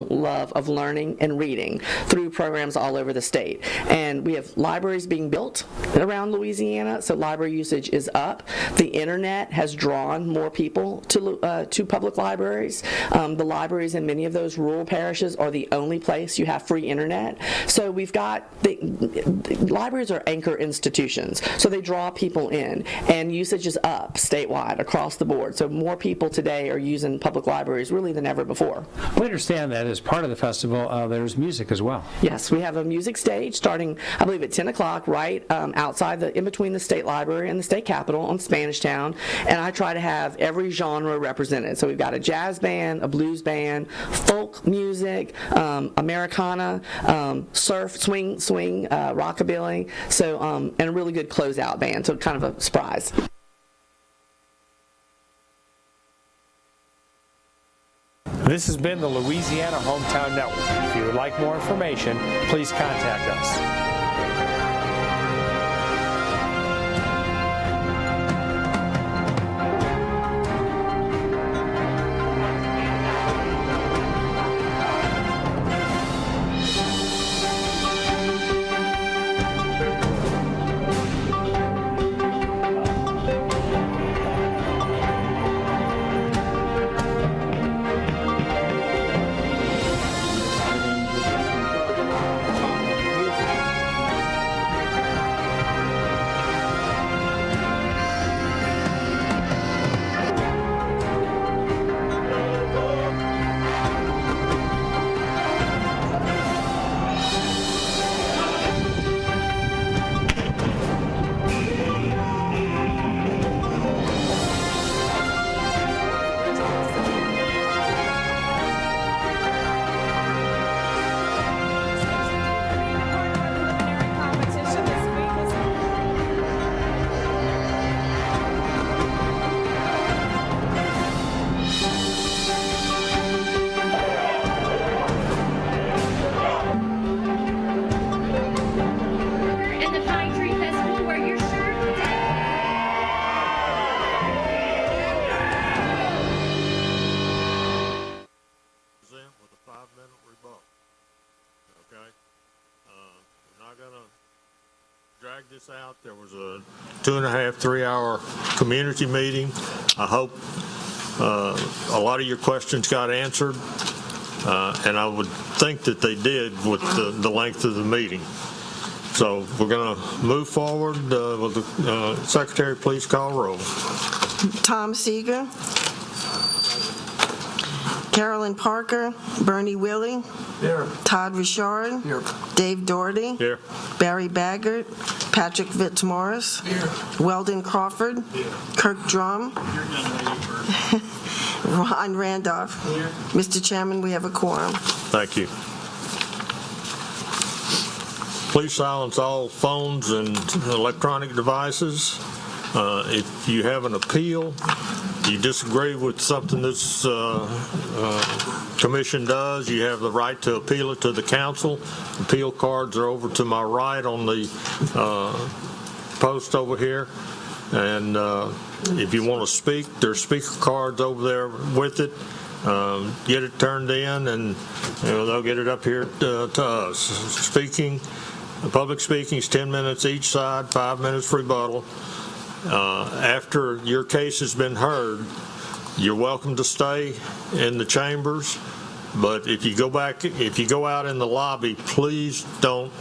love of learning and reading through programs all over the state. And we have libraries being built around Louisiana, so library usage is up. The internet has drawn more people to public libraries. The libraries in many of those rural parishes are the only place you have free internet. So we've got libraries are anchor institutions, so they draw people in, and usage is up statewide across the board. So more people today are using public libraries really than ever before. We understand that as part of the festival, there's music as well. Yes, we have a music stage starting, I believe, at 10 o'clock right outside, in between the State Library and the State Capitol on Spanish Town, and I try to have every genre represented. So we've got a jazz band, a blues band, folk music, Americana, surf, swing, rockabilly, so and a really good closeout band, so kind of a surprise. This has been the Louisiana Hometown Network. If you would like more information, please contact us. This out. There was a 2.5, 3 hour community meeting. I hope a lot of your questions got answered, and I would think that they did with the length of the meeting. So we're going to move forward. Will the Secretary please call roll? Tom Seeger, Carolyn Parker, Bernie Willie, here. Todd Richard, here. Dave Doherty, here. Barry Baggert, Patrick Fitzmaurice, here. Weldon Crawford, here. Kirk Drum, Ron Randolph. Here. Mr. Chairman, we have a quorum. Thank you. Please silence all phones and electronic devices. If you have an appeal, you disagree with something this commission does, you have the right to appeal it to the council. Appeal cards are over to my right on the post over here. And if you want to speak, there's speaker cards over there with it. Get it turned in, and they'll get it up here to us. Speaking, public speaking is 10 minutes each side, 5 minutes rebuttal. After your case has been heard, you're welcome to stay in the chambers, but if you go out in the lobby, please don't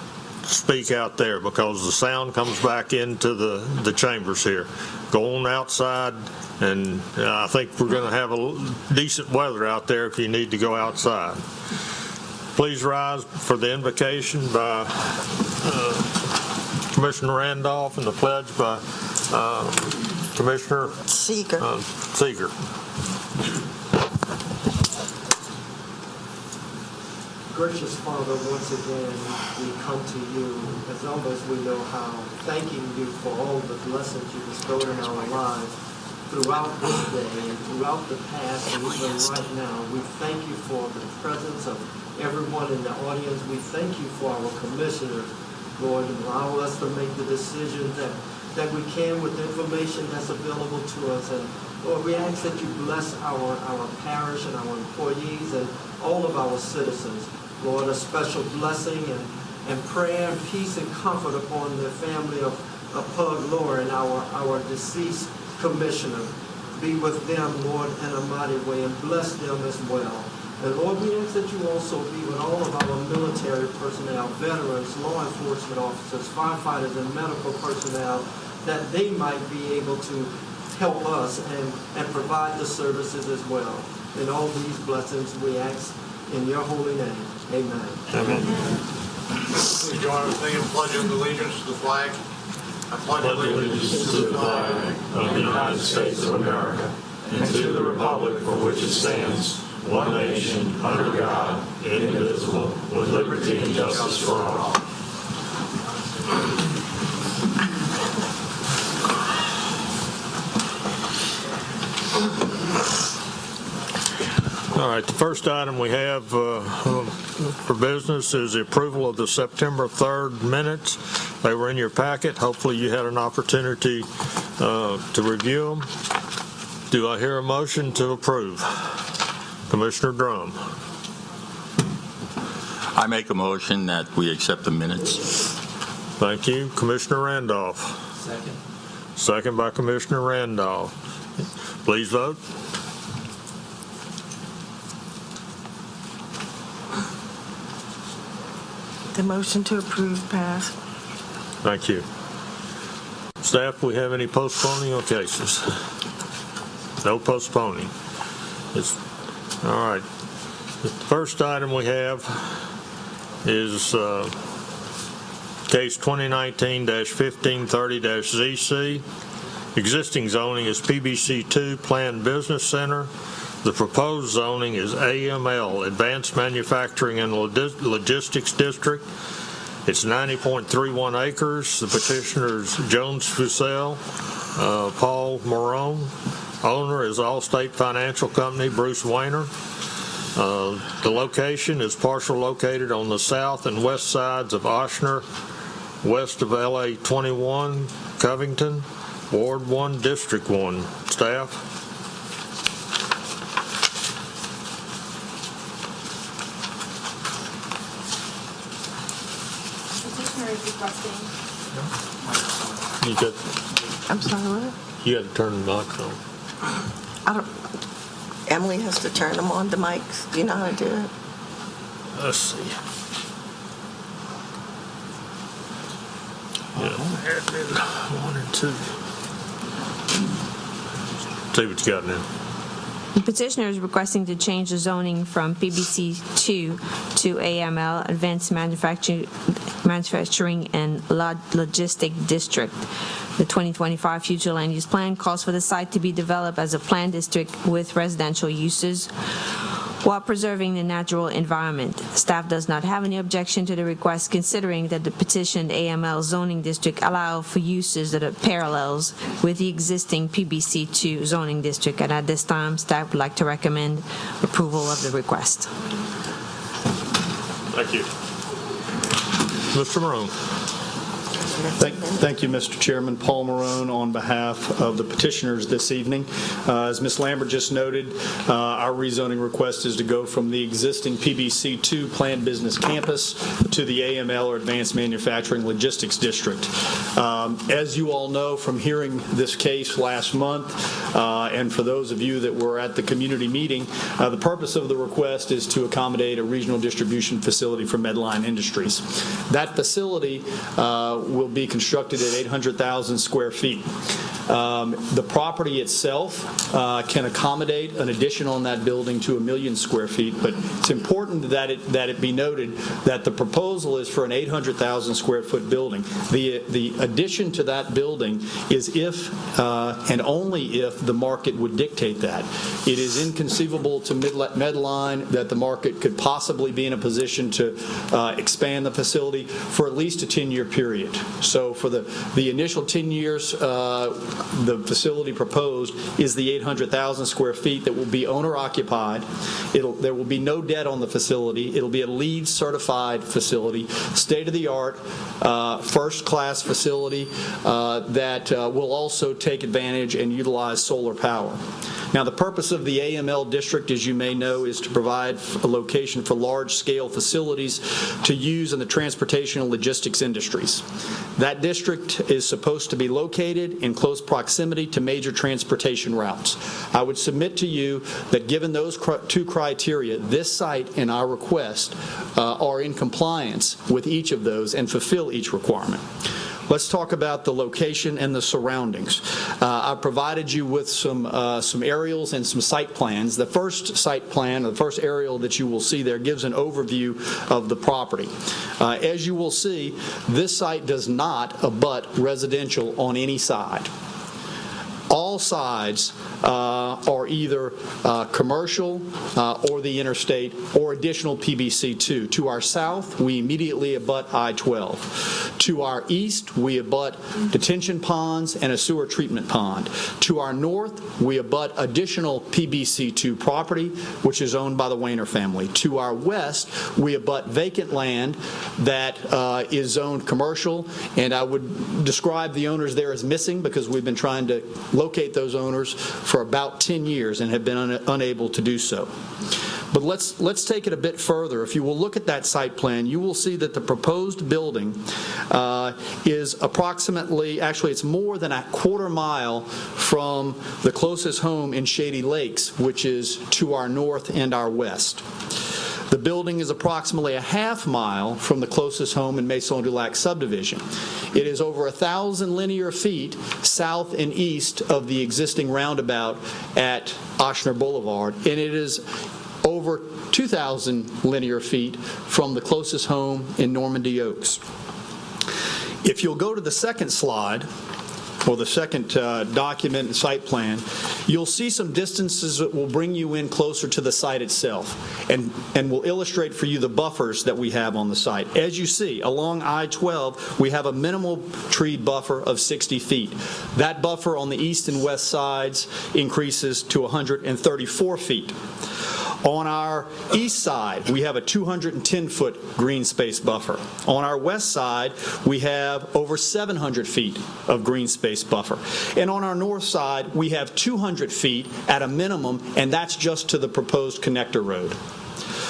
speak out there because the sound comes back into the chambers here. Go on outside, and I think we're going to have a decent weather out there if you need to go outside. Please rise for the invocation by Commissioner Randolph and the pledge by Commissioner Seeger. Gracious Father, once again, we come to you as always we know how, thanking you for all the blessings you bestowed in our lives throughout this day and throughout the past and even right now. We thank you for the presence of everyone in the audience. We thank you for our commissioners, Lord, and allow us to make the decisions that we can with the information that's available to us. And Lord, we ask that you bless our parish and our employees, and all of our citizens. Lord, a special blessing and prayer and peace and comfort upon the family of Pug Lauren, our deceased commissioner. Be with them, Lord, in a mighty way, and bless them as well. And Lord, we ask that you also be with all of our military personnel, veterans, law enforcement officers, firefighters, and medical personnel, that they might be able to help us and provide the services as well. In all these blessings we ask in your holy name. Amen. Amen. Please join us in the Pledge of Allegiance to the flag. I pledge Allegiance to the flag of the United States of America and to the republic for which it stands, one nation, under God, indivisible, with liberty and justice for all. All right, the first item we have for business is the approval of the September 3rd minutes. They were in your packet. Hopefully you had an opportunity to review them. Do I hear a motion to approve? Commissioner Drum. I make a motion that we accept the minutes. Thank you. Commissioner Randolph. Second. Second by Commissioner Randolph. Please vote. The motion to approve passed. Thank you. Staff, we have any postponing of cases? No postponing. All right. The first item we have is case 2019-1530-ZC. Existing zoning is PBC2 Planned Business Center. The proposed zoning is AML, Advanced Manufacturing and Logistics District. It's 90.31 acres. The petitioner is Jones Fussell, Paul Marone. Owner is Allstate Financial Company, Bruce Weiner. The location is partially located on the south and west sides of Oshner, west of LA 21, Covington, Ward 1, District 1. Staff? Requesting. I'm sorry, what? You got to turn the mic on. Emily has to turn them on, the mics. Do you know how to do it? Let's see. Yeah, admin 1 and 2. See what you got now. The petitioner is requesting to change the zoning from PBC2 to AML, Advanced Manufacturing and Logistic District. The 2025 future land use plan calls for the site to be developed as a planned district with residential uses while preserving the natural environment. Staff does not have any objection to the request, considering that the petitioned AML zoning district allow for uses that are parallels with the existing PBC2 zoning district. And at this time, staff would like to recommend approval of the request. Thank you. Mr. Marone. Thank you, Mr. Chairman. Paul Marone on behalf of the petitioners this evening. As Ms. Lambert just noted, our rezoning request is to go from the existing PBC2 Planned Business Campus to the AML, or Advanced Manufacturing Logistics District. As you all know from hearing this case last month, and for those of you that were at the community meeting, the purpose of the request is to accommodate a regional distribution facility for Medline Industries. That facility will be constructed at 800,000 square feet. The property itself can accommodate an addition on that building to 1 million square feet, but it's important that it be noted that the proposal is for an 800,000 square foot building. The addition to that building is if and only if the market would dictate that. It is inconceivable to Medline that the market could possibly be in a position to expand the facility for at least a 10-year period. So for the initial 10 years, the facility proposed is the 800,000 square feet that will be owner-occupied. There will be no debt on the facility. It'll be a LEED certified facility, state-of-the-art, first-class facility that will also take advantage and utilize solar power. Now, the purpose of the AML district, as you may know, is to provide a location for large-scale facilities to use in the transportation and logistics industries. That district is supposed to be located in close proximity to major transportation routes. I would submit to you that given those two criteria, this site and our request are in compliance with each of those and fulfill each requirement. Let's talk about the location and the surroundings. I've provided you with some aerials and some site plans. The first site plan, the first aerial that you will see there, gives an overview of the property. As you will see, this site does not abut residential on any side. All sides are either commercial or the interstate or additional PBC2. To our south, we immediately abut I-12. To our east, we abut detention ponds and a sewer treatment pond. To our north, we abut additional PBC2 property, which is owned by the Wayner family. To our west, we abut vacant land that is zoned commercial, and I would describe the owners there as missing because we've been trying to locate those owners for about 10 years and have been unable to do so. But let's take it a bit further. If you will look at that site plan, you will see that the proposed building is approximately, actually it's more than a quarter mile from the closest home in Shady Lakes, which is to our north and our west. The building is approximately a half mile from the closest home in Maison du Lac subdivision. It is over 1,000 linear feet south and east of the existing roundabout at Ochsner Boulevard, and it is over 2,000 linear feet from the closest home in Normandy Oaks. If you'll go to the second slide, or the second document and site plan, you'll see some distances that will bring you in closer to the site itself and will illustrate for you the buffers that we have on the site. As you see, along I-12, we have a minimal tree buffer of 60 feet. That buffer on the east and west sides increases to 134 feet. On our east side, we have a 210-foot green space buffer. On our west side, we have over 700 feet of green space buffer. And on our north side, we have 200 feet at a minimum, and that's just to the proposed connector road.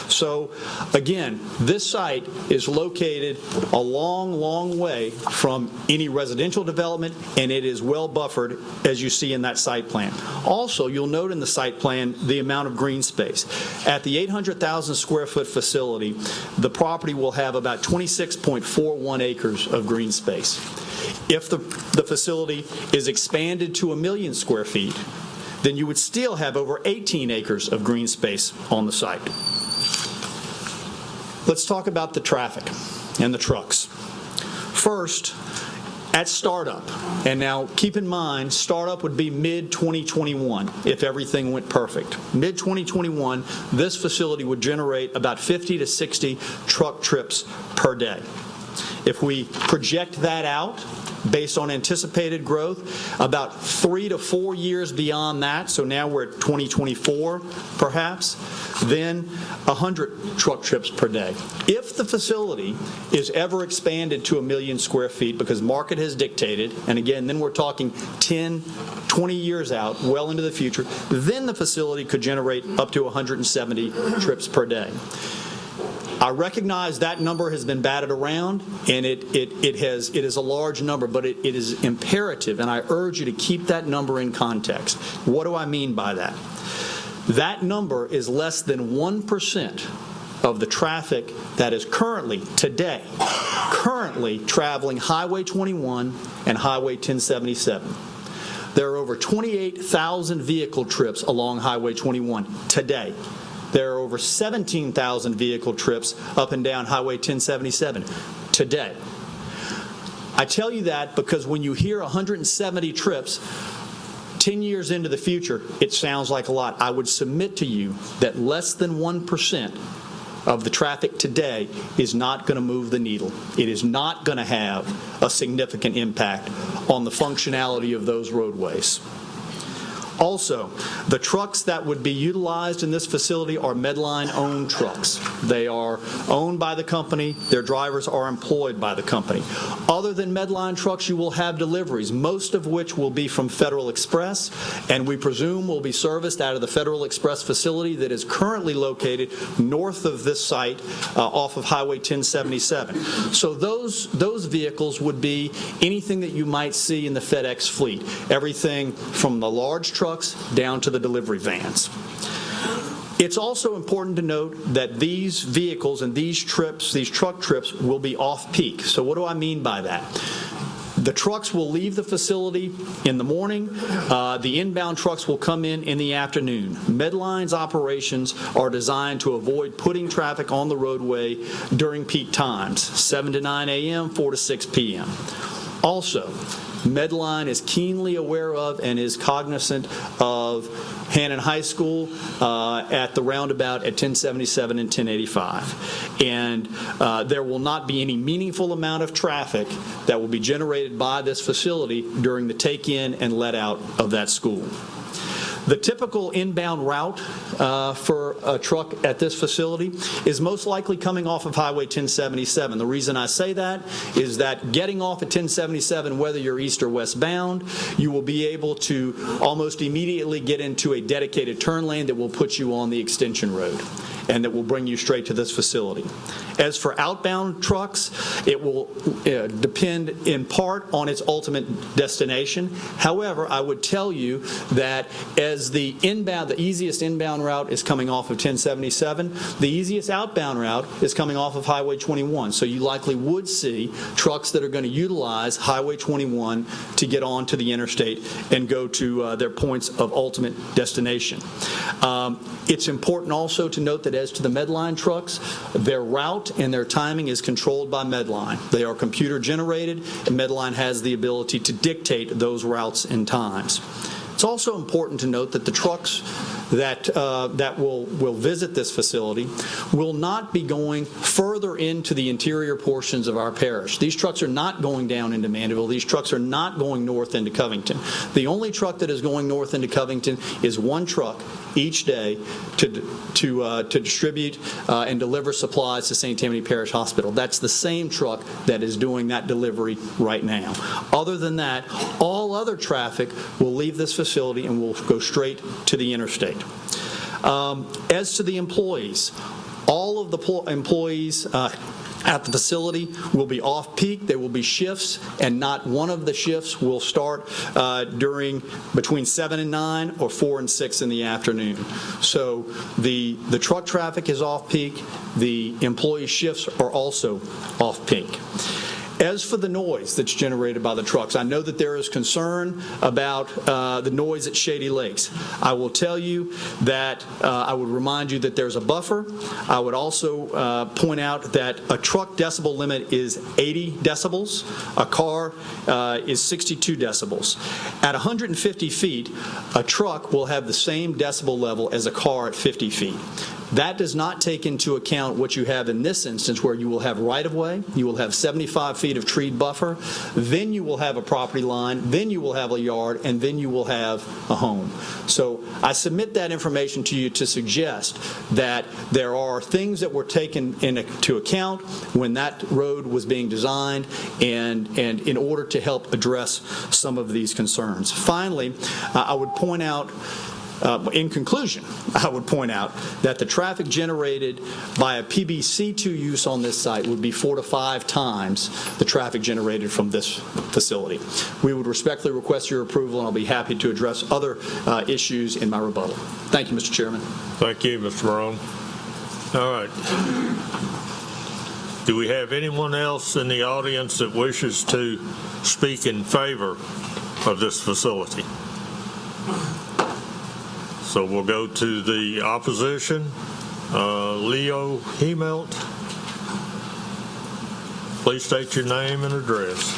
So, again, this site is located a long, long way from any residential development, and it is well buffered, as you see in that site plan. Also, you'll note in the site plan the amount of green space. At the 800,000 square foot facility, the property will have about 26.41 acres of green space. If the facility is expanded to 1 million square feet, then you would still have over 18 acres of green space on the site. Let's talk about the traffic and the trucks. First, at startup, and now keep in mind, startup would be mid-2021 if everything went perfect. Mid-2021, this facility would generate about 50 to 60 truck trips per day. If we project that out, based on anticipated growth, about 3 to 4 years beyond that, so now we're at 2024 perhaps, then 100 truck trips per day. If the facility is ever expanded to 1 million square feet, because market has dictated, and again, then we're talking 10, 20 years out, well into the future, then the facility could generate up to 170 trips per day. I recognize that number has been batted around, and it is a large number, but it is imperative, and I urge you to keep that number in context. What do I mean by that? That number is less than 1% of the traffic that is currently traveling Highway 21 and Highway 1077. There are over 28,000 vehicle trips along Highway 21 today. There are over 17,000 vehicle trips up and down Highway 1077 today. I tell you that because when you hear 170 trips 10 years into the future, it sounds like a lot. I would submit to you that less than 1% of the traffic today is not going to move the needle. It is not going to have a significant impact on the functionality of those roadways. Also, the trucks that would be utilized in this facility are Medline-owned trucks. They are owned by the company. Their drivers are employed by the company. Other than Medline trucks, you will have deliveries, most of which will be from Federal Express, and we presume will be serviced out of the Federal Express facility that is currently located north of this site off of Highway 1077. So those vehicles would be anything that you might see in the FedEx fleet, everything from the large trucks down to the delivery vans. It's also important to note that these vehicles and these truck trips will be off-peak. So what do I mean by that? The trucks will leave the facility in the morning. The inbound trucks will come in the afternoon. Medline's operations are designed to avoid putting traffic on the roadway during peak times, 7 to 9 a.m., 4 to 6 p.m. Also, Medline is keenly aware of and is cognizant of Hannon High School at the roundabout at 1077 and 1085. And there will not be any meaningful amount of traffic that will be generated by this facility during the take-in and let-out of that school. The typical inbound route for a truck at this facility is most likely coming off of Highway 1077. The reason I say that is that getting off at 1077, whether you're east or west bound, you will be able to almost immediately get into a dedicated turn lane that will put you on the extension road and that will bring you straight to this facility. As for outbound trucks, it will depend in part on its ultimate destination. However, I would tell you that as the easiest inbound route is coming off of 1077, the easiest outbound route is coming off of Highway 21. So you likely would see trucks that are going to utilize Highway 21 to get onto the interstate and go to their points of ultimate destination. It's important also to note that as to the Medline trucks, their route and their timing is controlled by Medline. They are computer generated, and Medline has the ability to dictate those routes and times. It's also important to note that the trucks that will visit this facility will not be going further into the interior portions of our parish. These trucks are not going down into Mandeville. These trucks are not going north into Covington. The only truck that is going north into Covington is one truck each day to distribute and deliver supplies to St. Tammany Parish Hospital. That's the same truck that is doing that delivery right now. Other than that, all other traffic will leave this facility and will go straight to the interstate. As to the employees, all of the employees at the facility will be off-peak. There will be shifts, and not one of the shifts will start during between 7 and 9 or 4 and 6 in the afternoon. So the truck traffic is off-peak. The employee shifts are also off-peak. As for the noise that's generated by the trucks, I know that there is concern about the noise at Shady Lakes. I will tell you that I would remind you that there's a buffer. I would also point out that a truck decibel limit is 80 decibels. A car is 62 decibels. At 150 feet, a truck will have the same decibel level as a car at 50 feet. That does not take into account what you have in this instance, where you will have right-of-way, you will have 75 feet of treed buffer, then you will have a property line, then you will have a yard, and then you will have a home. So I submit that information to you to suggest that there are things that were taken into account when that road was being designed and in order to help address some of these concerns. Finally, I would point out in conclusion, I would point out that the traffic generated by a PBC2 use on this site would be 4 to 5 times the traffic generated from this facility. We would respectfully request your approval, and I'll be happy to address other issues in my rebuttal. Thank you, Mr. Chairman. Thank you, Mr. Morone. All right. Do we have anyone else in the audience that wishes to speak in favor of this facility? So we'll go to the opposition. Leo Hemelt. Please state your name and address.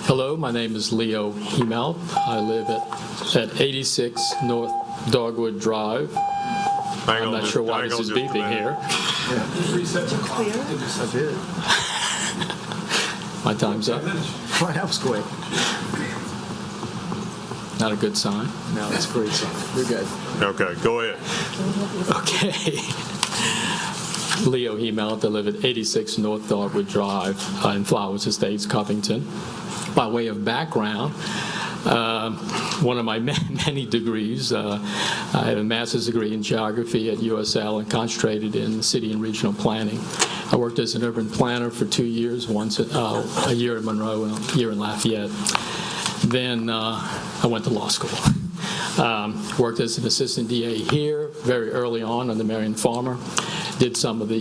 Hello, my name is Leo Hemelt. I live at 86 North Dogwood Drive. I'm not sure why this is beeping here. I did. My time's up. That was quick. not a good sign. No, it's a great sign. We're good. Okay, go ahead. Okay. Leo Hemelt, I live at 86 North Dogwood Drive in Flowers Estates, Covington. By way of background, one of my many degrees, I have a master's degree in geography at USL and concentrated in city and regional planning. I worked as an urban planner for 2 years, once a year in Monroe and a year in Lafayette. Then I went to law school. Worked as an assistant DA here very early on under Marion Farmer. Did some of the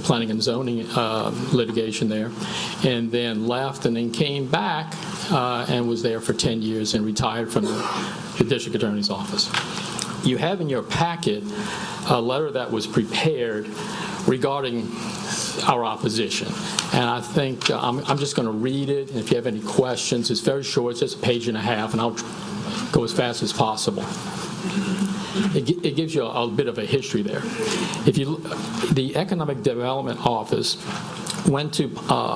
planning and zoning litigation there, and then left and then came back and was there for 10 years and retired from the district attorney's office. You have in your packet a letter that was prepared regarding our opposition. And I think I'm just going to read it, and if you have any questions, it's very short, it's just a page and a half, and I'll go as fast as possible. It gives you a bit of a history there. The Economic Development Office went to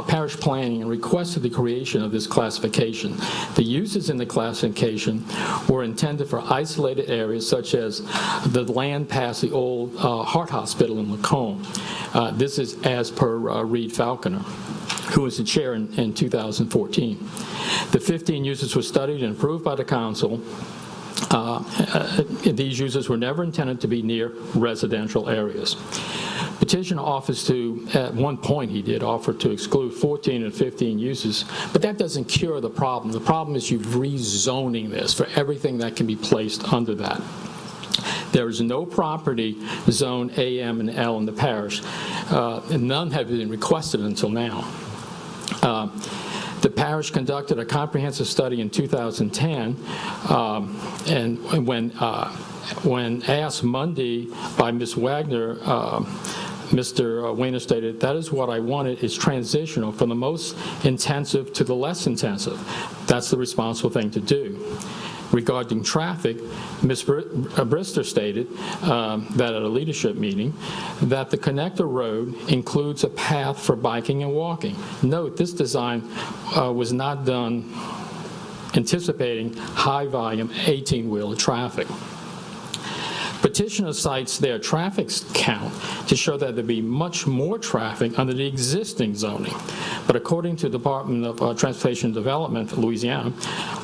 parish planning and requested the creation of this classification. The uses in the classification were intended for isolated areas such as the land past the old Heart Hospital in Lacombe. This is as per Reed Falconer, who was the chair in 2014. The 15 uses were studied and approved by the council. These uses were never intended to be near residential areas. Petitioner offers to, at one point he did offer to exclude 14 and 15 uses, but that doesn't cure the problem. The problem is you're rezoning this for everything that can be placed under that. There is no property zone A, M, and L in the parish, and none have been requested until now. The parish conducted a comprehensive study in 2010, and when asked Monday by Ms. Wagner, Mr. Weiner stated, "That is what I wanted, is transitional from the most intensive to the less intensive. That's the responsible thing to do." Regarding traffic, Ms. Brister stated that at a leadership meeting that the connector road includes a path for biking and walking. Note, this design was not done anticipating high-volume 18-wheeler traffic. Petitioner cites their traffic count to show that there'd be much more traffic under the existing zoning. But according to the Department of Transportation and Development for Louisiana,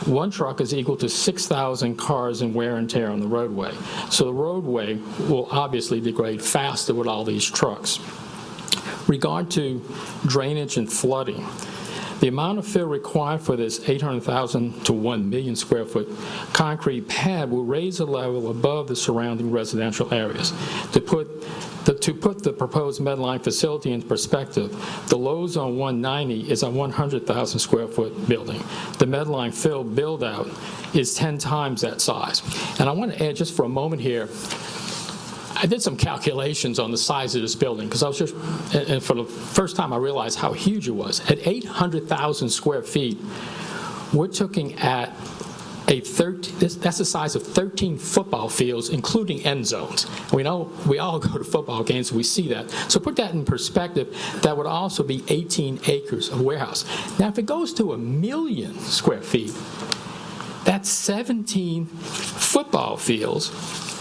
one truck is equal to 6,000 cars in wear and tear on the roadway. So the roadway will obviously degrade faster with all these trucks. Regard to drainage and flooding, the amount of fill required for this 800,000 to 1 million square foot concrete pad will raise the level above the surrounding residential areas. To put the proposed Medline facility into perspective, the Lowe's on 190 is a 100,000 square foot building. The Medline fill build out is 10 times that size. And I want to add just for a moment here, I did some calculations on the size of this building because I was just, and for the first time I realized how huge it was. At 800,000 square feet, we're looking at that's the size of 13 football fields, including end zones. We know we all go to football games, and we see that. So put that in perspective, that would also be 18 acres of warehouse. Now, if it goes to 1 million square feet, that's 17 football fields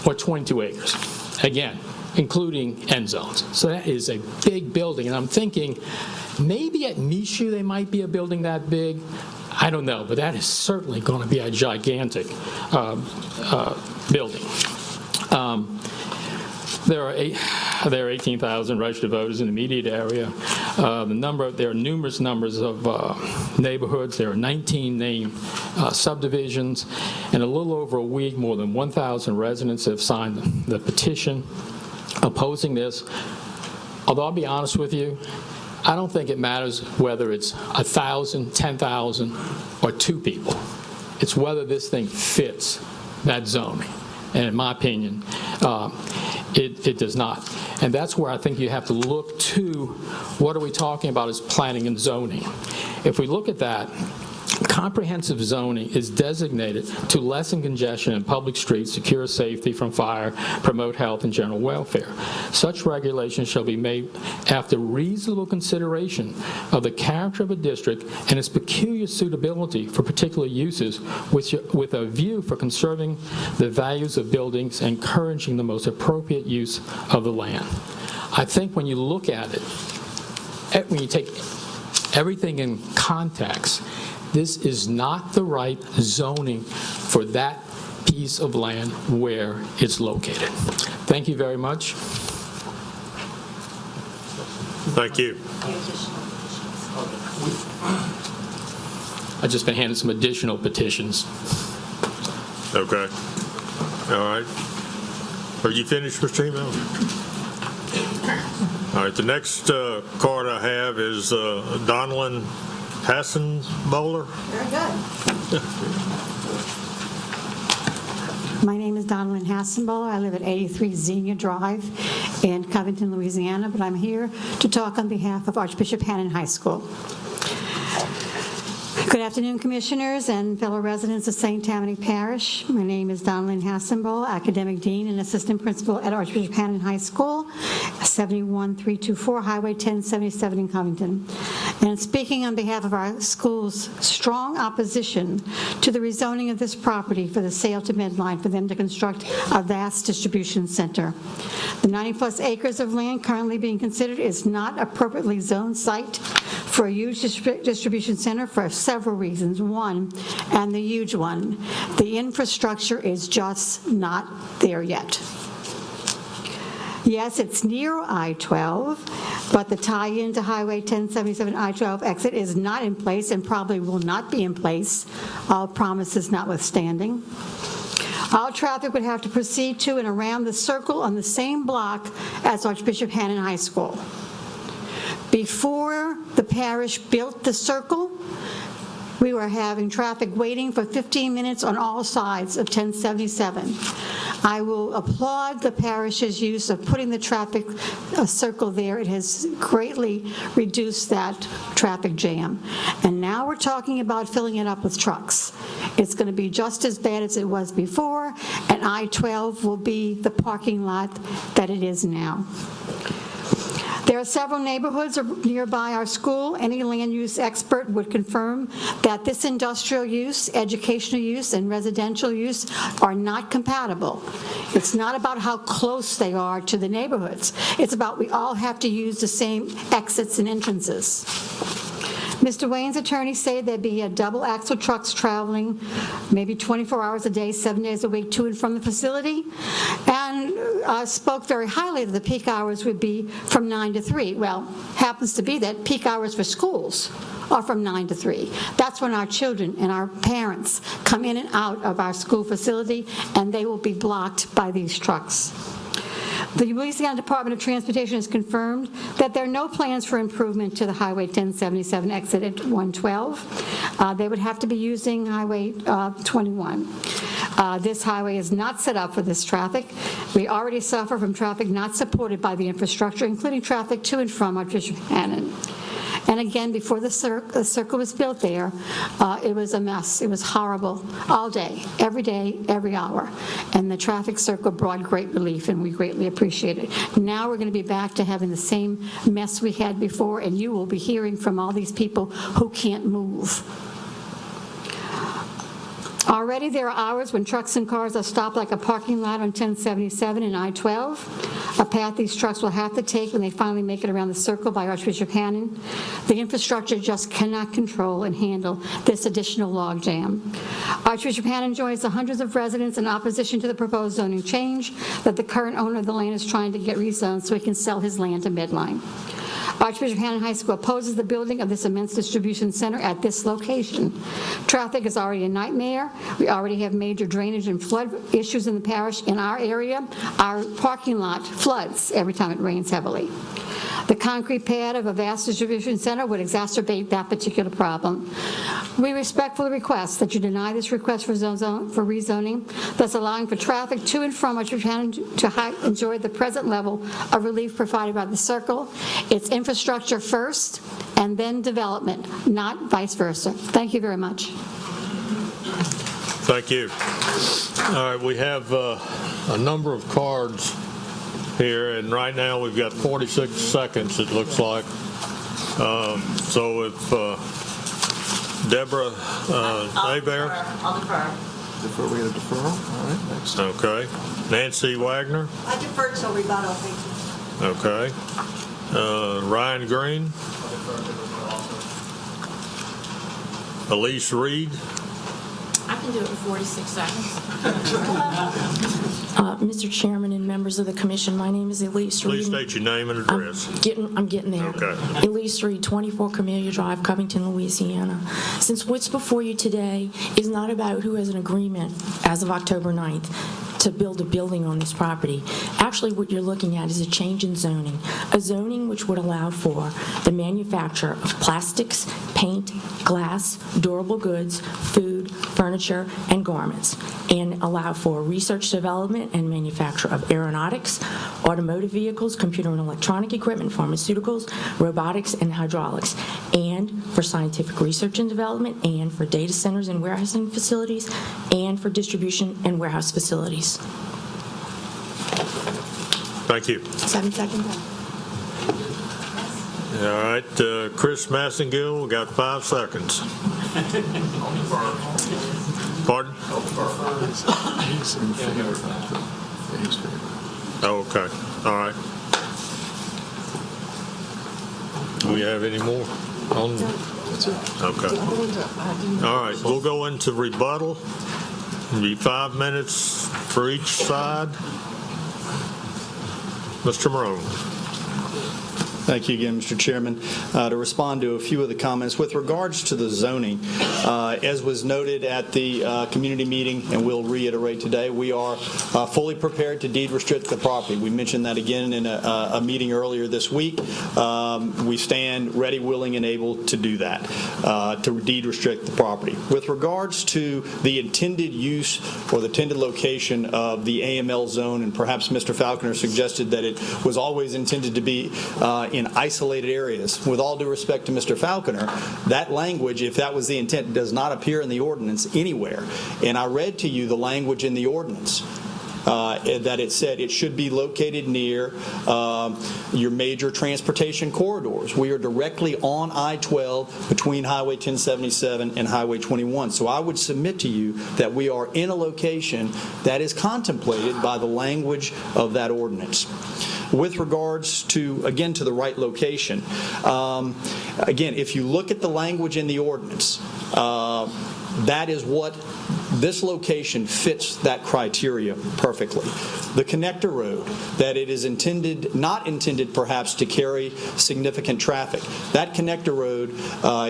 or 22 acres. Again, including end zones. So that is a big building, and I'm thinking maybe at Michoud they might be a building that big. I don't know, but that is certainly going to be a gigantic building. There are 18,000 registered voters in the immediate area. There are numerous numbers of neighborhoods. There are 19 named subdivisions. In a little over a week, more than 1,000 residents have signed the petition opposing this. Although I'll be honest with you, I don't think it matters whether it's 1,000, 10,000, or 2 people. It's whether this thing fits that zoning. And in my opinion, it does not. And that's where I think you have to look to what are we talking about as planning and zoning. If we look at that, Comprehensive zoning is designated to lessen congestion in public streets, secure safety from fire, promote health and general welfare. Such regulations shall be made after reasonable consideration of the character of a district and its peculiar suitability for particular uses, with a view for conserving the values of buildings and encouraging the most appropriate use of the land. I think when you look at it, when you take everything in context, this is not the right zoning for that piece of land where it's located. Thank you very much. Thank you. I've just been handed some additional petitions. Okay. All right. Are you finished, Mr. Email? All right. The next card I have is Donlin Hassenbowler. Very good. My name is Donalyn Hassenbowler. I live at 83 Xenia Drive in Covington, Louisiana, but I'm here to talk on behalf of Archbishop Hannon High School. Good afternoon, Commissioners and fellow residents of St. Tammany Parish. My name is Donalyn Hassenbowler, Academic Dean and Assistant Principal at Archbishop Hannon High School, 71324 Highway 1077 in Covington. And speaking on behalf of our school's strong opposition to the rezoning of this property for the sale to Medline for them to construct a vast distribution center. The 90-plus acres of land currently being considered is not appropriately zoned site for a huge distribution center for several reasons. One, and the huge one, the infrastructure is just not there yet. Yes, it's near I-12, but the tie-in to Highway 1077 I-12 exit is not in place and probably will not be in place, all promises notwithstanding. All traffic would have to proceed to and around the circle on the same block as Archbishop Hannon High School. Before the parish built the circle, we were having traffic waiting for 15 minutes on all sides of 1077. I will applaud the parish's use of putting the traffic circle there. It has greatly reduced that traffic jam. And now we're talking about filling it up with trucks. It's going to be just as bad as it was before, and I-12 will be the parking lot that it is now. There are several neighborhoods nearby our school. Any land use expert would confirm that this industrial use, educational use, and residential use are not compatible. It's not about how close they are to the neighborhoods. It's about we all have to use the same exits and entrances. Mr. Wayne's attorneys say there'd be a double axle trucks traveling maybe 24 hours a day, 7 days a week to and from the facility, and spoke very highly that the peak hours would be from 9 to 3. Well, happens to be that peak hours for schools are from 9 to 3. That's when our children and our parents come in and out of our school facility, and they will be blocked by these trucks. The Louisiana Department of Transportation has confirmed that there are no plans for improvement to the Highway 1077 exit at 112. They would have to be using Highway 21. This highway is not set up for this traffic. We already suffer from traffic not supported by the infrastructure, including traffic to and from Archbishop Hannon. And again, before the circle was built there, it was a mess. It was horrible all day, every hour. And the traffic circle brought great relief, and we greatly appreciate it. Now we're going to be back to having the same mess we had before, and you will be hearing from all these people who can't move. Already there are hours when trucks and cars are stopped like a parking lot on 1077 and I-12, a path these trucks will have to take when they finally make it around the circle by Archbishop Hannon. The infrastructure just cannot control and handle this additional log jam. Archbishop Hannon joins the hundreds of residents in opposition to the proposed zoning change that the current owner of the land is trying to get rezoned so he can sell his land to Medline. Archbishop Hannon High School opposes the building of this immense distribution center at this location. Traffic is already a nightmare. We already have major drainage and flood issues in the parish. In our area, our parking lot floods every time it rains heavily. The concrete pad of a vast distribution center would exacerbate that particular problem. We respectfully request that you deny this request for rezoning, thus allowing for traffic to and from what you can to enjoy the present level of relief provided by the circle. It's infrastructure first and then development, not vice versa. Thank you very much. Thank you. All right, we have a number of cards here, and right now we've got 46 seconds, it looks like. So if Deborah Hebert. I'll defer. Defer, we got a deferral? All right, next. Okay. Nancy Wagner. I defer till rebuttal, thank you. Okay. Ryan Green. Elise Reed. I can do it in 46 seconds. Mr. Chairman and members of the commission, my name is Elise Reed. Please state your name and address. I'm getting there. Okay. Elise Reed, 24 Camellia Drive, Covington, Louisiana. Since what's before you today is not about who has an agreement as of October 9th to build a building on this property. Actually, what you're looking at is a change in zoning, a zoning which would allow for the manufacture of plastics, paint, glass, durable goods, food, furniture, and garments, and allow for research, development, and manufacture of aeronautics, automotive vehicles, computer and electronic equipment, pharmaceuticals, robotics, and hydraulics, and for scientific research and development, and for data centers and warehousing facilities, and for distribution and warehouse facilities. Thank you. 7 seconds. All right, Chris Massengill, we got 5 seconds. Pardon? Oh, okay. All right. Do we have any more? Okay. All right, we'll go into rebuttal. It'll be 5 minutes for each side. Mr. Morone. Thank you again, Mr. Chairman. To respond to a few of the comments with regards to the zoning, as was noted at the community meeting, and we'll reiterate today, we are fully prepared to deed restrict the property. We mentioned that again in a meeting earlier this week. We stand ready, willing, and able to do that, to deed restrict the property. With regards to the intended use or the intended location of the AML zone, and perhaps Mr. Falconer suggested that it was always intended to be in isolated areas. With all due respect to Mr. Falconer, that language, if that was the intent, does not appear in the ordinance anywhere. And I read to you the language in the ordinance. That it said it should be located near your major transportation corridors. We are directly on I-12 between Highway 1077 and Highway 21. So I would submit to you that we are in a location that is contemplated by the language of that ordinance. With regards to, again, to the right location, again, if you look at the language in the ordinance, that is what this location fits that criteria perfectly. The connector road, that it is intended, not intended perhaps to carry significant traffic. That connector road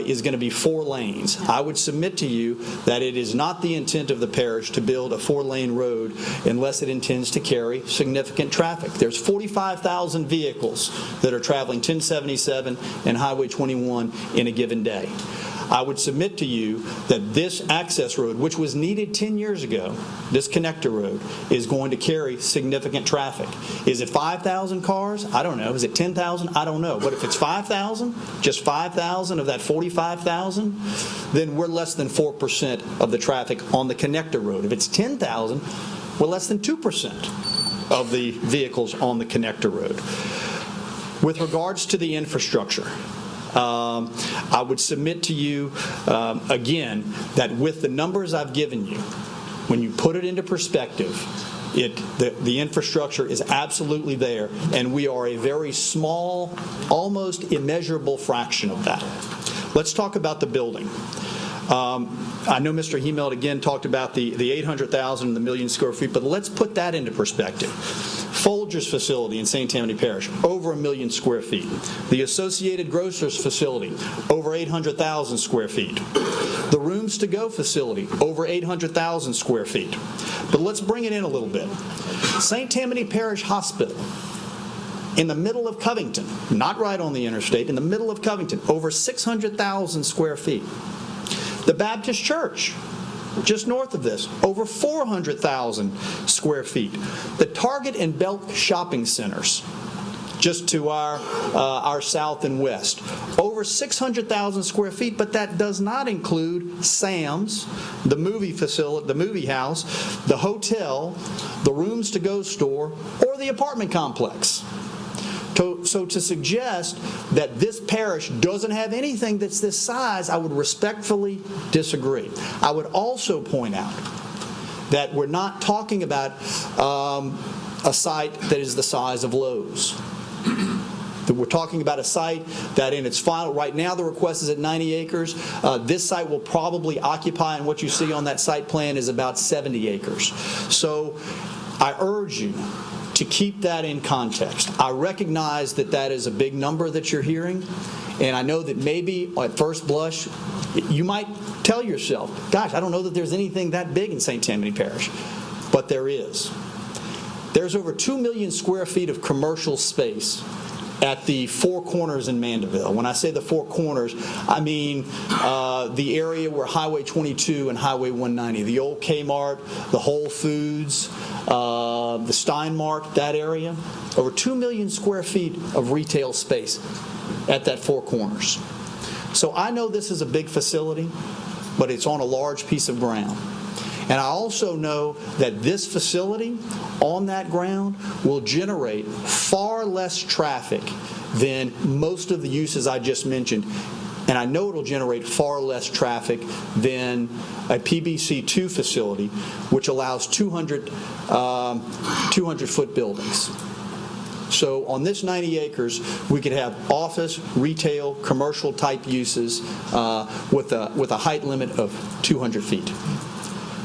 is going to be 4 lanes. I would submit to you that it is not the intent of the parish to build a 4-lane road unless it intends to carry significant traffic. There's 45,000 vehicles that are traveling 1077 and Highway 21 in a given day. I would submit to you that this access road, which was needed 10 years ago, this connector road, is going to carry significant traffic. Is it 5,000 cars? I don't know. Is it 10,000? I don't know. But if it's 5,000, just 5,000 of that 45,000, then we're less than 4% of the traffic on the connector road. If it's 10,000, we're less than 2% of the vehicles on the connector road. With regards to the infrastructure, I would submit to you, again, that with the numbers I've given you, when you put it into perspective, the infrastructure is absolutely there, and we are a very small, almost immeasurable fraction of that. Let's talk about the building. I know Mr. Hemelt again talked about the 800,000 and the million square feet, but let's put that into perspective. Folger's facility in St. Tammany Parish, over 1 million square feet. The Associated Grocers facility, over 800,000 square feet. The Rooms to Go facility, over 800,000 square feet. But let's bring it in a little bit. St. Tammany Parish Hospital in the middle of Covington, not right on the interstate, in the middle of Covington, over 600,000 square feet. The Baptist Church, just north of this, over 400,000 square feet. The Target and Belk shopping centers, just to our south and west, over 600,000 square feet, but that does not include Sam's, the movie facility, the movie house, the hotel, the rooms to go store, or the apartment complex. So to suggest that this parish doesn't have anything that's this size, I would respectfully disagree. I would also point out that we're not talking about a site that is the size of Lowe's. We're talking about a site that in its final, right now the request is at 90 acres. This site will probably occupy, and what you see on that site plan is about 70 acres. So I urge you to keep that in context. I recognize that that is a big number that you're hearing, and I know that maybe at first blush you might tell yourself, gosh, I don't know that there's anything that big in St. Tammany Parish, but there is. There's over 2 million square feet of commercial space at the Four Corners in Mandeville. When I say the Four Corners, I mean the area where Highway 22 and Highway 190, the old Kmart, the Whole Foods, the Steinmark, that area. Over 2 million square feet of retail space at that Four Corners. So I know this is a big facility, but it's on a large piece of ground. And I also know that this facility on that ground will generate far less traffic than most of the uses I just mentioned. And I know it'll generate far less traffic than a PBC2 facility, which allows 200-foot buildings. So on this 90 acres, we could have office, retail, commercial type uses with a height limit of 200 feet.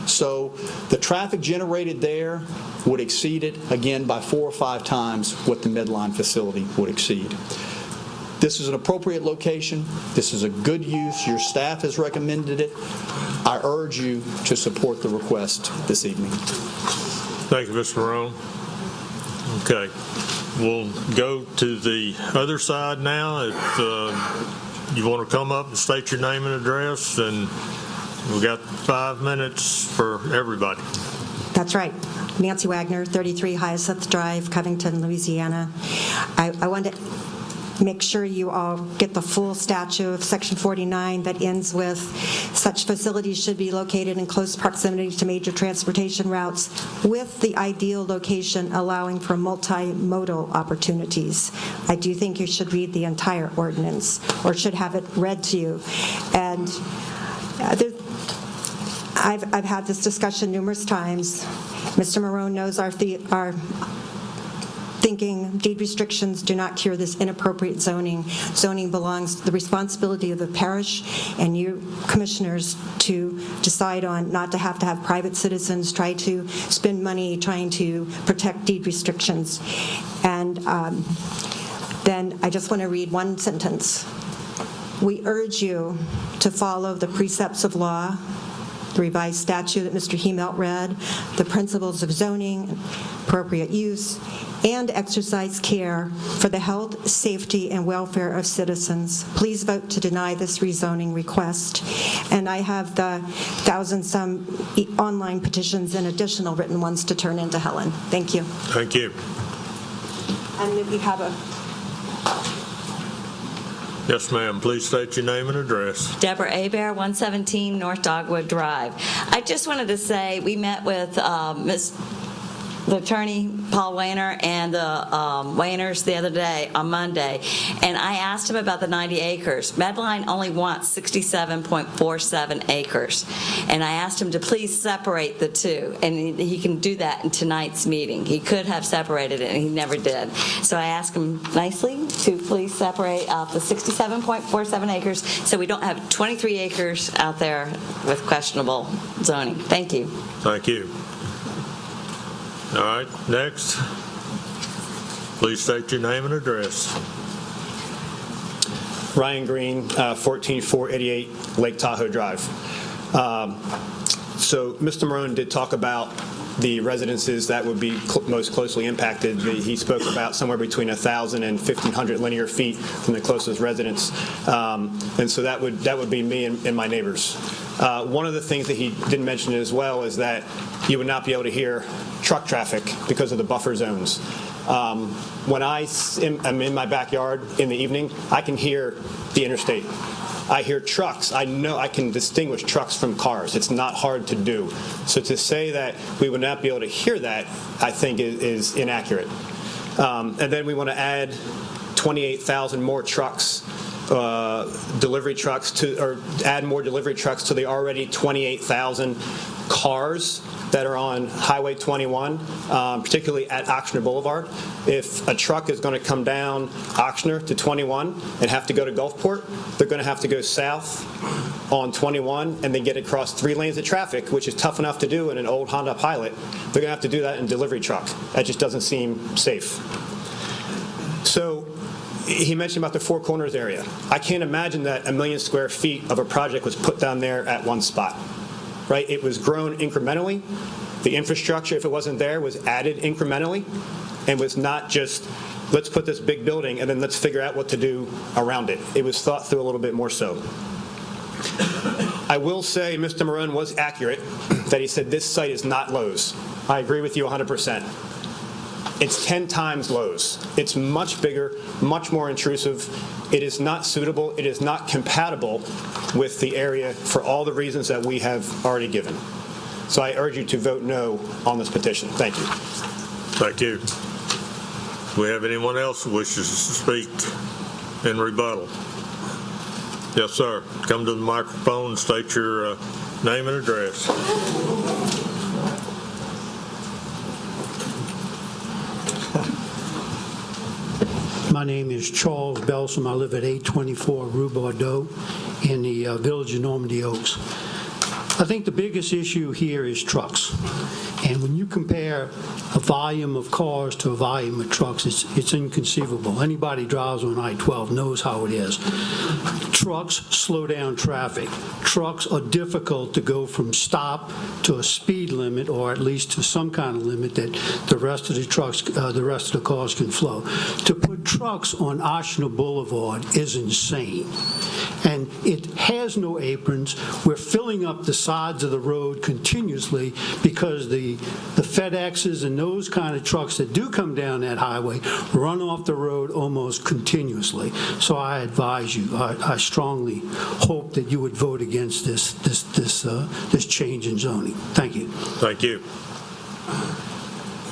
So the traffic generated there would exceed it, again, by 4 or 5 times what the Medline facility would exceed. This is an appropriate location. This is a good use. Your staff has recommended it. I urge you to support the request this evening. Thank you, Mr. Marone. Okay. We'll go to the other side now. If you want to come up and state your name and address, and we've got 5 minutes for everybody. That's right. Nancy Wagner, 33 Hyacinth Drive, Covington, Louisiana. I want to make sure you all get the full statute of Section 49 that ends with such facilities should be located in close proximity to major transportation routes with the ideal location allowing for multimodal opportunities. I do think you should read the entire ordinance or should have it read to you. And I've had this discussion numerous times. Mr. Marone knows our thinking deed restrictions do not cure this inappropriate zoning. Zoning belongs to the responsibility of the parish and you commissioners to decide on not to have private citizens try to spend money trying to protect deed restrictions. And then I just want to read one sentence. We urge you to follow the precepts of law, the revised statute that Mr. Hemelt read, the principles of zoning, appropriate use, and exercise care for the health, safety, and welfare of citizens. Please vote to deny this rezoning request. And I have the 1,000-some online petitions and additional written ones to turn into Helen. Thank you. Thank you. And then we have a... Yes, ma'am. Please state your name and address. Deborah Abear, 117 North Dogwood Drive. I just wanted to say we met with the attorney, Paul Wayner, and the Wayners the other day on Monday, and I asked him about the 90 acres. Medline only wants 67.47 acres, and I asked him to please separate the two, and he can do that in tonight's meeting. He could have separated it, and he never did. So I asked him nicely to please separate out the 67.47 acres so we don't have 23 acres out there with questionable zoning. Thank you. Thank you. All right, next. Please state your name and address. Ryan Green, 14488 Lake Tahoe Drive. So Mr. Marone did talk about the residences that would be most closely impacted. He spoke about somewhere between 1,000 and 1,500 linear feet from the closest residence, and so that would be me and my neighbors. One of the things that he didn't mention as well is that you would not be able to hear truck traffic because of the buffer zones. When I'm in my backyard in the evening, I can hear the interstate. I hear trucks. I know I can distinguish trucks from cars. It's not hard to do. So to say that we would not be able to hear that, I think is inaccurate. And then we want to add 28,000 more trucks, delivery trucks or add more delivery trucks to the already 28,000 cars that are on Highway 21, particularly at Oxner Boulevard. If a truck is going to come down Oxner to 21 and have to go to Gulfport, they're going to have to go south on 21 and then get across 3 lanes of traffic, which is tough enough to do in an old Honda Pilot. They're going to have to do that in a delivery truck. That just doesn't seem safe. So he mentioned about the Four Corners area. I can't imagine that 1 million square feet of a project was put down there at one spot. Right? It was grown incrementally. The infrastructure, if it wasn't there, was added incrementally and was not just, let's put this big building and then let's figure out what to do around it. It was thought through a little bit more so. I will say Mr. Marone was accurate that he said this site is not Lowe's. I agree with you 100%. It's 10 times Lowe's. It's much bigger, much more intrusive. It is not suitable. It is not compatible with the area for all the reasons that we have already given. So I urge you to vote no on this petition. Thank you. Thank you. Do we have anyone else who wishes to speak in rebuttal? Yes, sir. Come to the microphone and state your name and address. My name is Charles Belsom. I live at 824 Rue Bordeaux in the village of Normandy Oaks. I think the biggest issue here is trucks. And when you compare a volume of cars to a volume of trucks, it's inconceivable. Anybody who drives on I-12 knows how it is. Trucks slow down traffic. Trucks are difficult to go from stop to a speed limit, or at least to some kind of limit that the rest of the cars can flow. To put trucks on Oshner Boulevard is insane. And it has no aprons. We're filling up the sides of the road continuously because the FedExes and those kind of trucks that do come down that highway run off the road almost continuously. So I advise you, I strongly hope that you would vote against this change in zoning. Thank you. Thank you.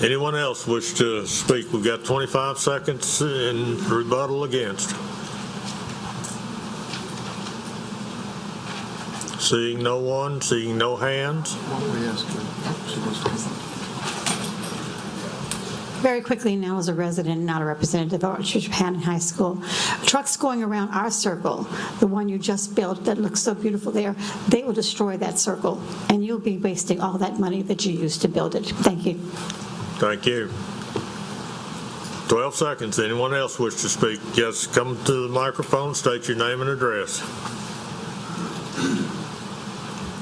Anyone else wish to speak? We've got 25 seconds in rebuttal against. Seeing no one, seeing no hands. Very quickly now, as a resident, not a representative of Archer Japan High School, trucks going around our circle, the one you just built that looks so beautiful there, they will destroy that circle, and you'll be wasting all that money that you used to build it. Thank you. Thank you. 12 seconds. Anyone else wish to speak? Yes, come to the microphone, state your name and address.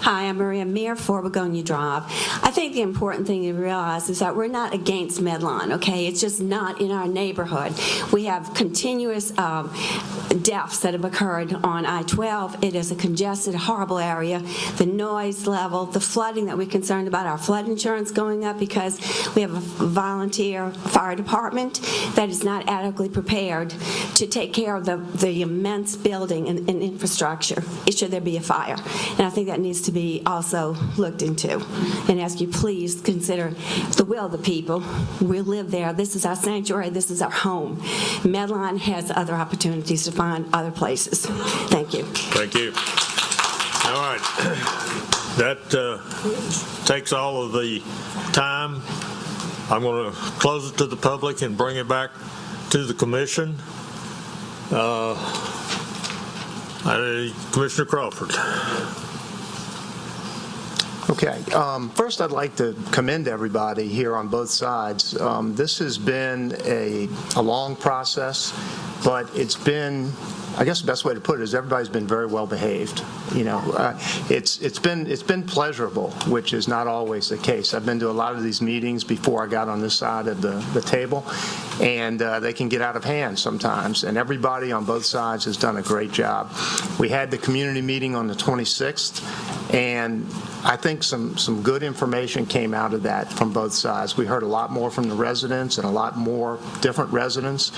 Hi, I'm Maria Meir, 4 Begonia Drive. I think the important thing to realize is that we're not against Medline, okay? It's just not in our neighborhood. We have continuous deaths that have occurred on I-12. It is a congested, horrible area. The noise level, the flooding that we're concerned about, our flood insurance going up because we have a volunteer fire department that is not adequately prepared to take care of the immense building and infrastructure should there be a fire. And I think that needs to be also looked into, and ask you please consider the will of the people. We live there. This is our sanctuary. This is our home. Medline has other opportunities to find other places. Thank you. Thank you. All right. That takes all of the time. I'm going to close it to the public and bring it back to the commission. Commissioner Crawford. Okay. First, I'd like to commend everybody here on both sides. This has been a long process, but it's been, I guess the best way to put it is everybody's been very well behaved. You know, it's been pleasurable, which is not always the case. I've been to a lot of these meetings before I got on this side of the table, and they can get out of hand sometimes, and everybody on both sides has done a great job. We had the community meeting on the 26th, and I think some good information came out of that from both sides. We heard a lot more from the residents and a lot more different residents.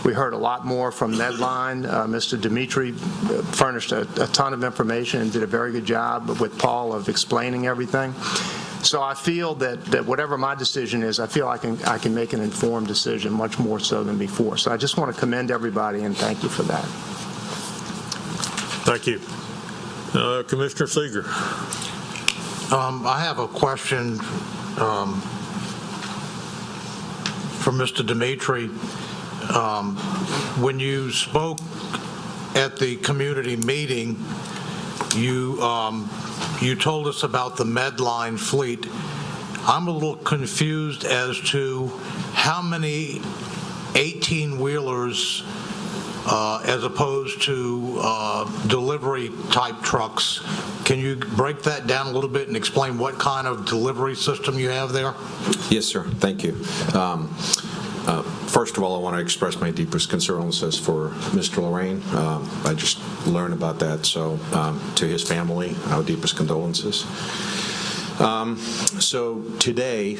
We heard a lot more from Medline. Mr. Dimitri furnished a ton of information and did a very good job with Paul of explaining everything. So I feel that whatever my decision is, I feel I can make an informed decision much more so than before. So I just want to commend everybody and thank you for that. Thank you. Commissioner Seeger. I have a question for Mr. Dimitri. When you spoke at the community meeting, you told us about the Medline fleet. I'm a little confused as to how many 18-wheelers as opposed to delivery-type trucks. Can you break that down a little bit and explain what kind of delivery system you have there? Yes, sir. Thank you. First of all, I want to express my deepest condolences for Mr. Lorraine. I just learned about that, so to his family, our deepest condolences. So today,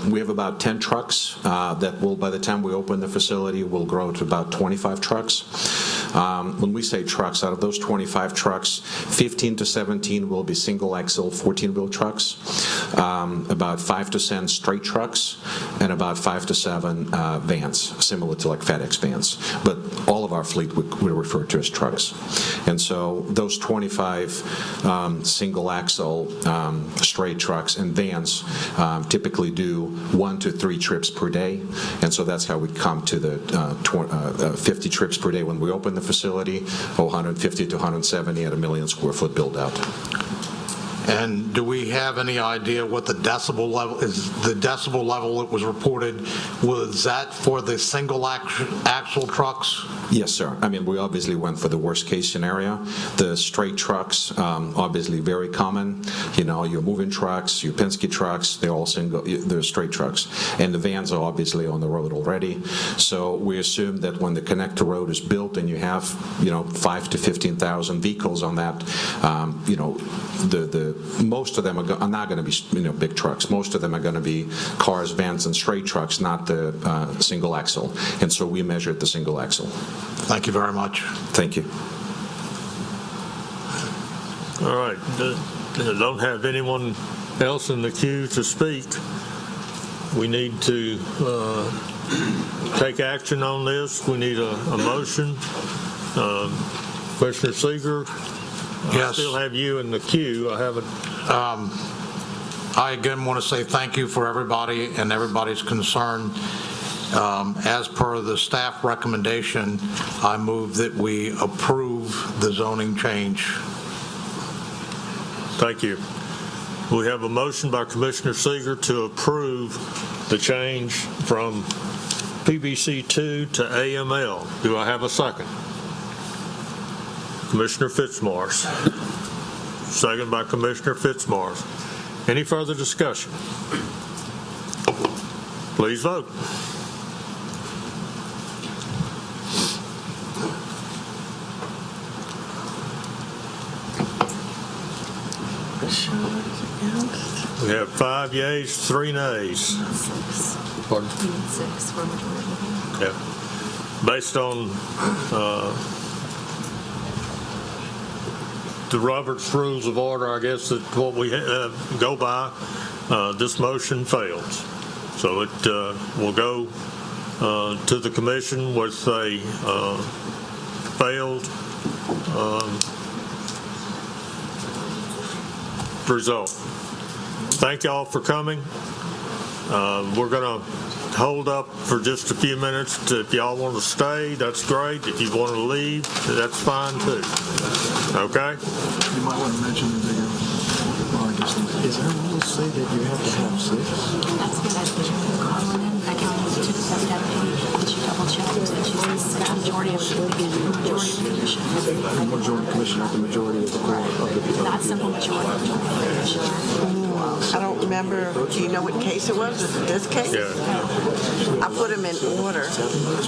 we have about 10 trucks that will, by the time we open the facility, will grow to about 25 trucks. When we say trucks, out of those 25 trucks, 15 to 17 will be single-axle 14-wheel trucks, about 5 to 7 straight trucks, and about 5 to 7 vans, similar to like FedEx vans. But all of our fleet we refer to as trucks. And so those 25 single-axle straight trucks and vans typically do 1 to 3 trips per day, and so that's how we come to the 50 trips per day when we open the facility, 150 to 170 at a 1 million square foot build out. And do we have any idea what the decibel level is? The decibel level that was reported, was that for the single axle trucks? Yes, sir. I mean, we obviously went for the worst case scenario. The straight trucks, obviously very common. You know, your moving trucks, your Penske trucks, they're all they're straight trucks. And the vans are obviously on the road already. So we assume that when the connector road is built and you have, 5 to 15,000 vehicles on that, the most of them are not going to be big trucks. Most of them are going to be cars, vans, and straight trucks, not the single axle. And so we measured the single axle. Thank you very much. Thank you. All right. Don't have anyone else in the queue to speak. We need to take action on this. We need a motion. Commissioner Seeger, yes. I still have you in the queue. I haven't. I again want to say thank you for everybody and everybody's concern. As per the staff recommendation, I move that we approve the zoning change. Thank you. We have a motion by Commissioner Seeger to approve the change from PBC2 to AML. Do I have a second? Commissioner Fitzmaurice. Second by Commissioner Fitzmaurice. Any further discussion? Please vote. We have 5 yeas, 3 nays. Pardon? We need 6 for majority. Yeah. Based on the Robert's Rules of Order, I guess that's what we go by. This motion fails. So it will go to the commission with a failed result. Thank y'all for coming. We're going to hold up for just a few minutes. If y'all want to stay, that's great. If you want to leave, that's fine too. Okay? You might want to mention the bigger largest. Is there a rule say that you have to have 6? That's what I was calling in. I can double check that she's majority of the commission. Majority commission, not the majority of the court. Not simple majority of the commission. I don't remember. Do you know what case it was? Is it this case? Yeah. I put them in order. This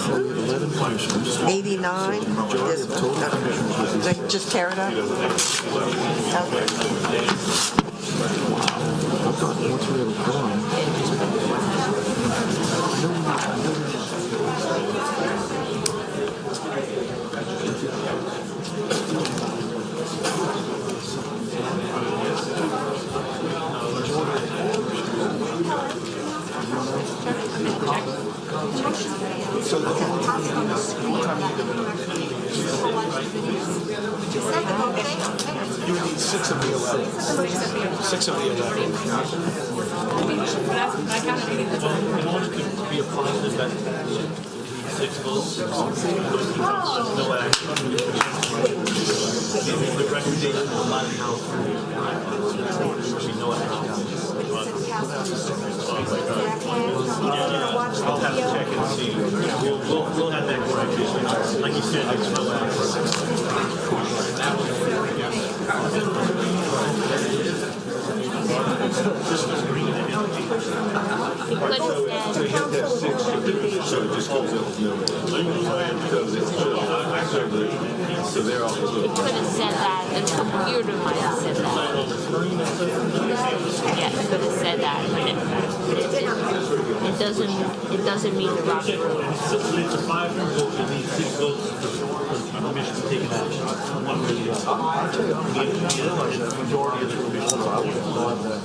one? 89. This one. They just tear it up? Okay. I thought once we had a quorum. You would need 6 of the 11. 6 of the 11. In order to be a positive, that 6 votes, no action. The recommendation of my house should be no action. I'll have to check and see. We'll have that corrected. Like you said, there's no It could have said that. The computer might have said that. Yeah, it could have said that, but it doesn't mean the Robert rules. It's a 5 vote. You need 6 votes for permission to take an action. One or the other. The majority of the commission. I would have thought that.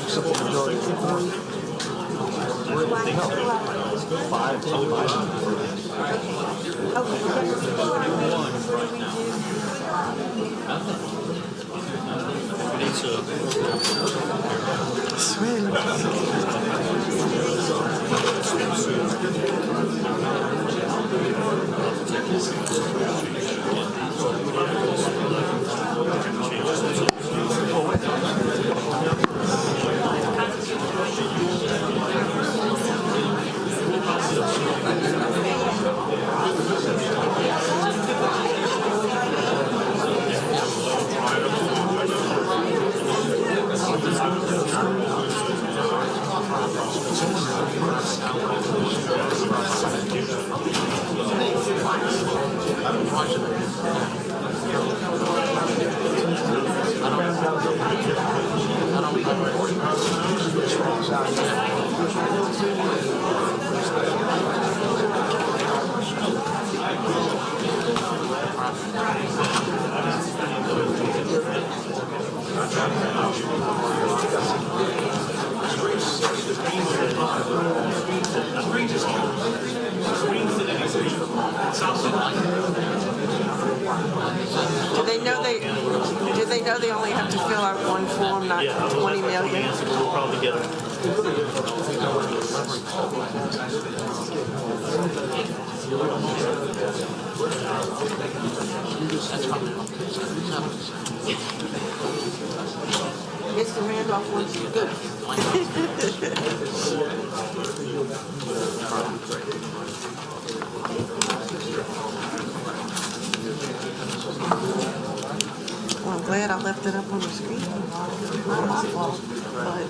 Simple majority. Do they know they only have to fill out one form, not 20 million? We'll probably get it. Mr. Randolph wants you good. Well, I'm glad I left it up on the screen. Not my fault, but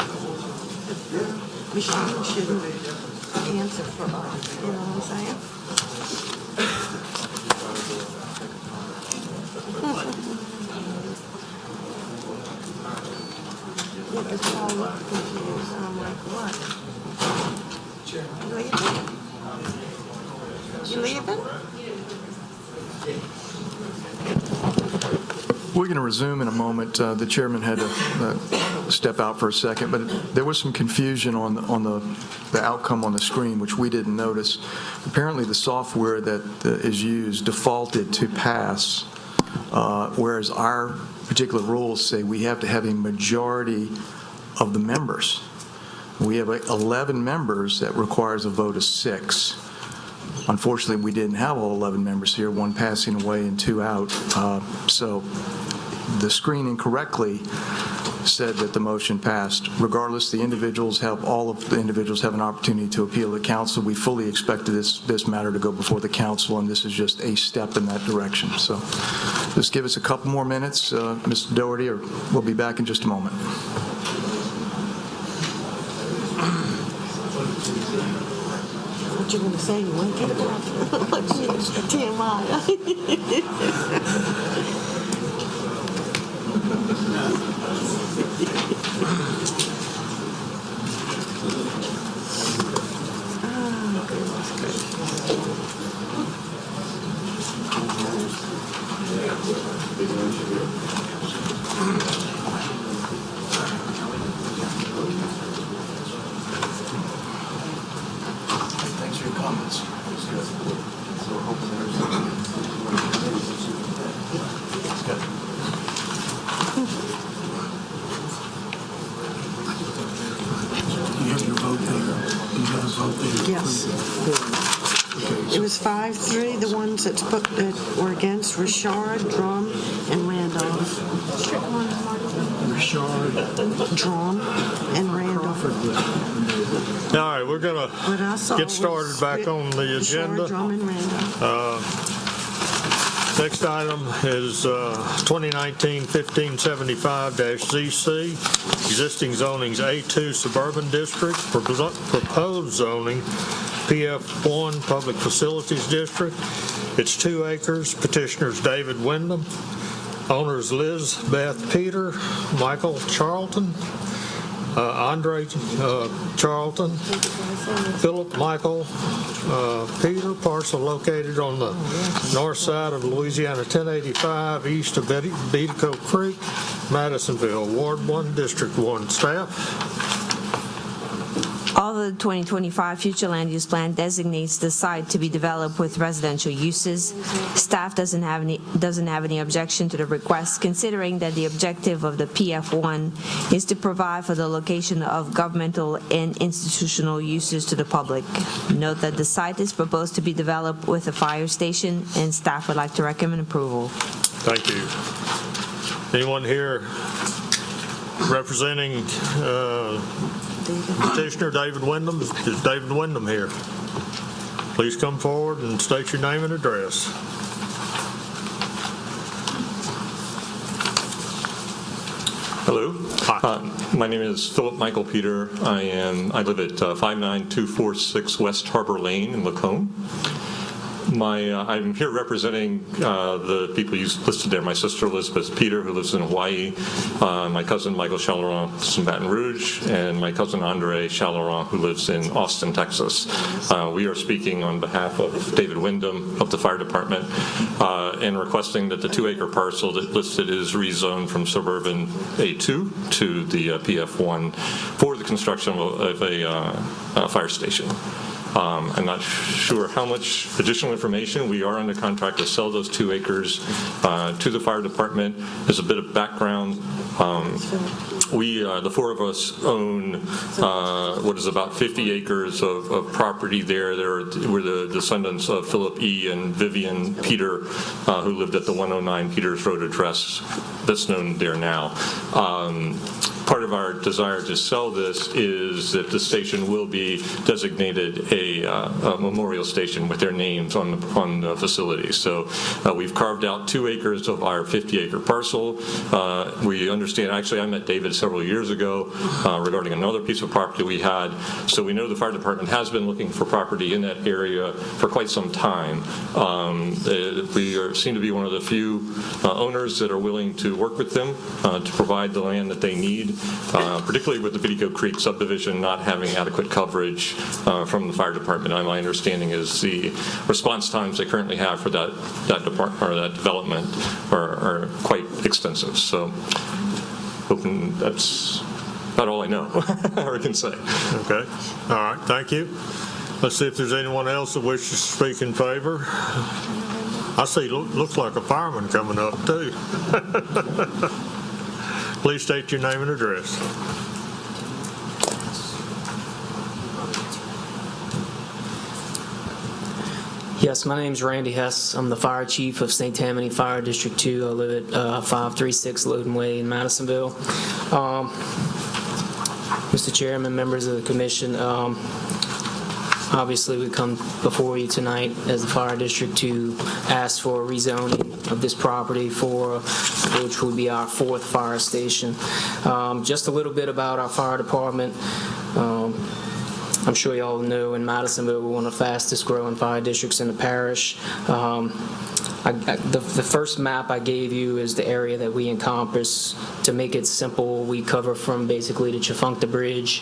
machine shouldn't answer for us. You know what I'm saying? Yeah, but y'all look confused. I'm like, what? You leaving? We're going to resume in a moment. The chairman had to step out for a second, but there was some confusion on the outcome on the screen, which we didn't notice. Apparently, the software that is used defaulted to pass, whereas our particular rules say we have to have a majority of the members. We have 11 members that requires a vote of 6. Unfortunately, we didn't have all 11 members here, 1 passing away and 2 out. So the screen incorrectly said that the motion passed. Regardless, all of the individuals have an opportunity to appeal to council. We fully expected this matter to go before the council, and this is just a step in that direction. So just give us a couple more minutes, Mr. Doherty, or we'll be back in just a moment. What you going to say? You want to TMI. Thanks for your comments. So we're hoping That's good. You have your vote there. You have a vote there. Yes. It was 5-3. The ones that were against were Richard, Drum, and Randolph. Richard, Drum, and Randolph. All right, we're going to get started back on the agenda. Drum, and Randolph. Next item is 2019-1575-ZC, existing zoning's A2 Suburban District, proposed zoning PF1 Public Facilities District. It's 2 acres. Petitioners David Wyndham, owners Liz Beth Peter, Michael Charlton, Andre Charlton, Philip Michael Peter, parcel located on the north side of Louisiana 1085, east of Beatico Creek, Madisonville, Ward 1, District 1. Staff? Although the 2025 future land use plan designates the site to be developed with residential uses, staff doesn't have any objection to the request, considering that the objective of the PF1 is to provide for the location of governmental and institutional uses to the public. Note that the site is proposed to be developed with a fire station, and staff would like to recommend approval. Thank you. Anyone here representing Petitioner David Wyndham? Is David Wyndham here? Please come forward and state your name and address. Hello. My name is Philip Michael Peter. I live at 59246 West Harbor Lane in Lacombe. I'm here representing the people you listed there. My sister Elizabeth Peter, who lives in Hawaii, my cousin Michael Chalaron lives in Baton Rouge, and my cousin Andre Chalaron, who lives in Austin, Texas. We are speaking on behalf of David Wyndham of the fire department and requesting that the 2-acre parcel that listed is rezoned from suburban A2 to the PF1 for the construction of a fire station. I'm not sure how much additional information. We are under contract to sell those 2 acres to the fire department. There's a bit of background. The 4 of us own what is about 50 acres of property there. We're the descendants of Philip E. and Vivian Peter, who lived at the 109 Peters Road address that's known there now. Part of our desire to sell this is that the station will be designated a memorial station with their names on the facility. So we've carved out 2 acres of our 50-acre parcel. We understand, actually I met David several years ago regarding another piece of property we had. So we know the fire department has been looking for property in that area for quite some time. We seem to be one of the few owners that are willing to work with them to provide the land that they need. Particularly with the Beatico Creek subdivision not having adequate coverage from the fire department. My understanding is the response times they currently have for that department or that development are quite extensive. So, hoping that's about all I know or I can say. Okay. All right. Thank you. Let's see if there's anyone else that wishes to speak in favor. I see. Looks like a fireman coming up too. Please state your name and address. Yes, my name's Randy Hess. I'm the fire chief of St. Tammany Fire District 2. I live at 536 Loden Way in Madisonville. Mr. Chairman, members of the commission, obviously we come before you tonight as the fire district to ask for a rezoning of this property for which would be our 4th fire station. Just a little bit about our fire department. I'm sure you all know in Madisonville we're one of the fastest growing fire districts in the parish. The first map I gave you is the area that we encompass. To make it simple, we cover from basically the Chafunkta Bridge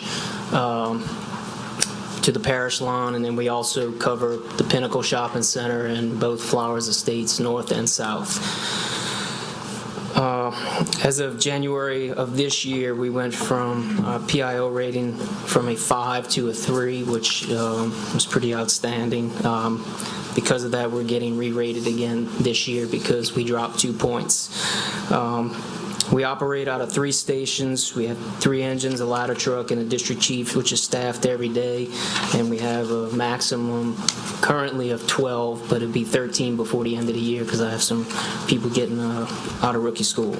to the parish lawn, and then we also cover the Pinnacle Shopping Center and both Flowers Estates, north and south. As of January of this year, we went from a PIO rating from a 5 to a 3, which was pretty outstanding. Because of that, we're getting re-rated again this year because we dropped 2 points. We operate out of 3 stations. We have 3 engines, a ladder truck, and a district chief, which is staffed every day. And we have a maximum currently of 12, but it'll be 13 before the end of the year because I have some people getting out of rookie school.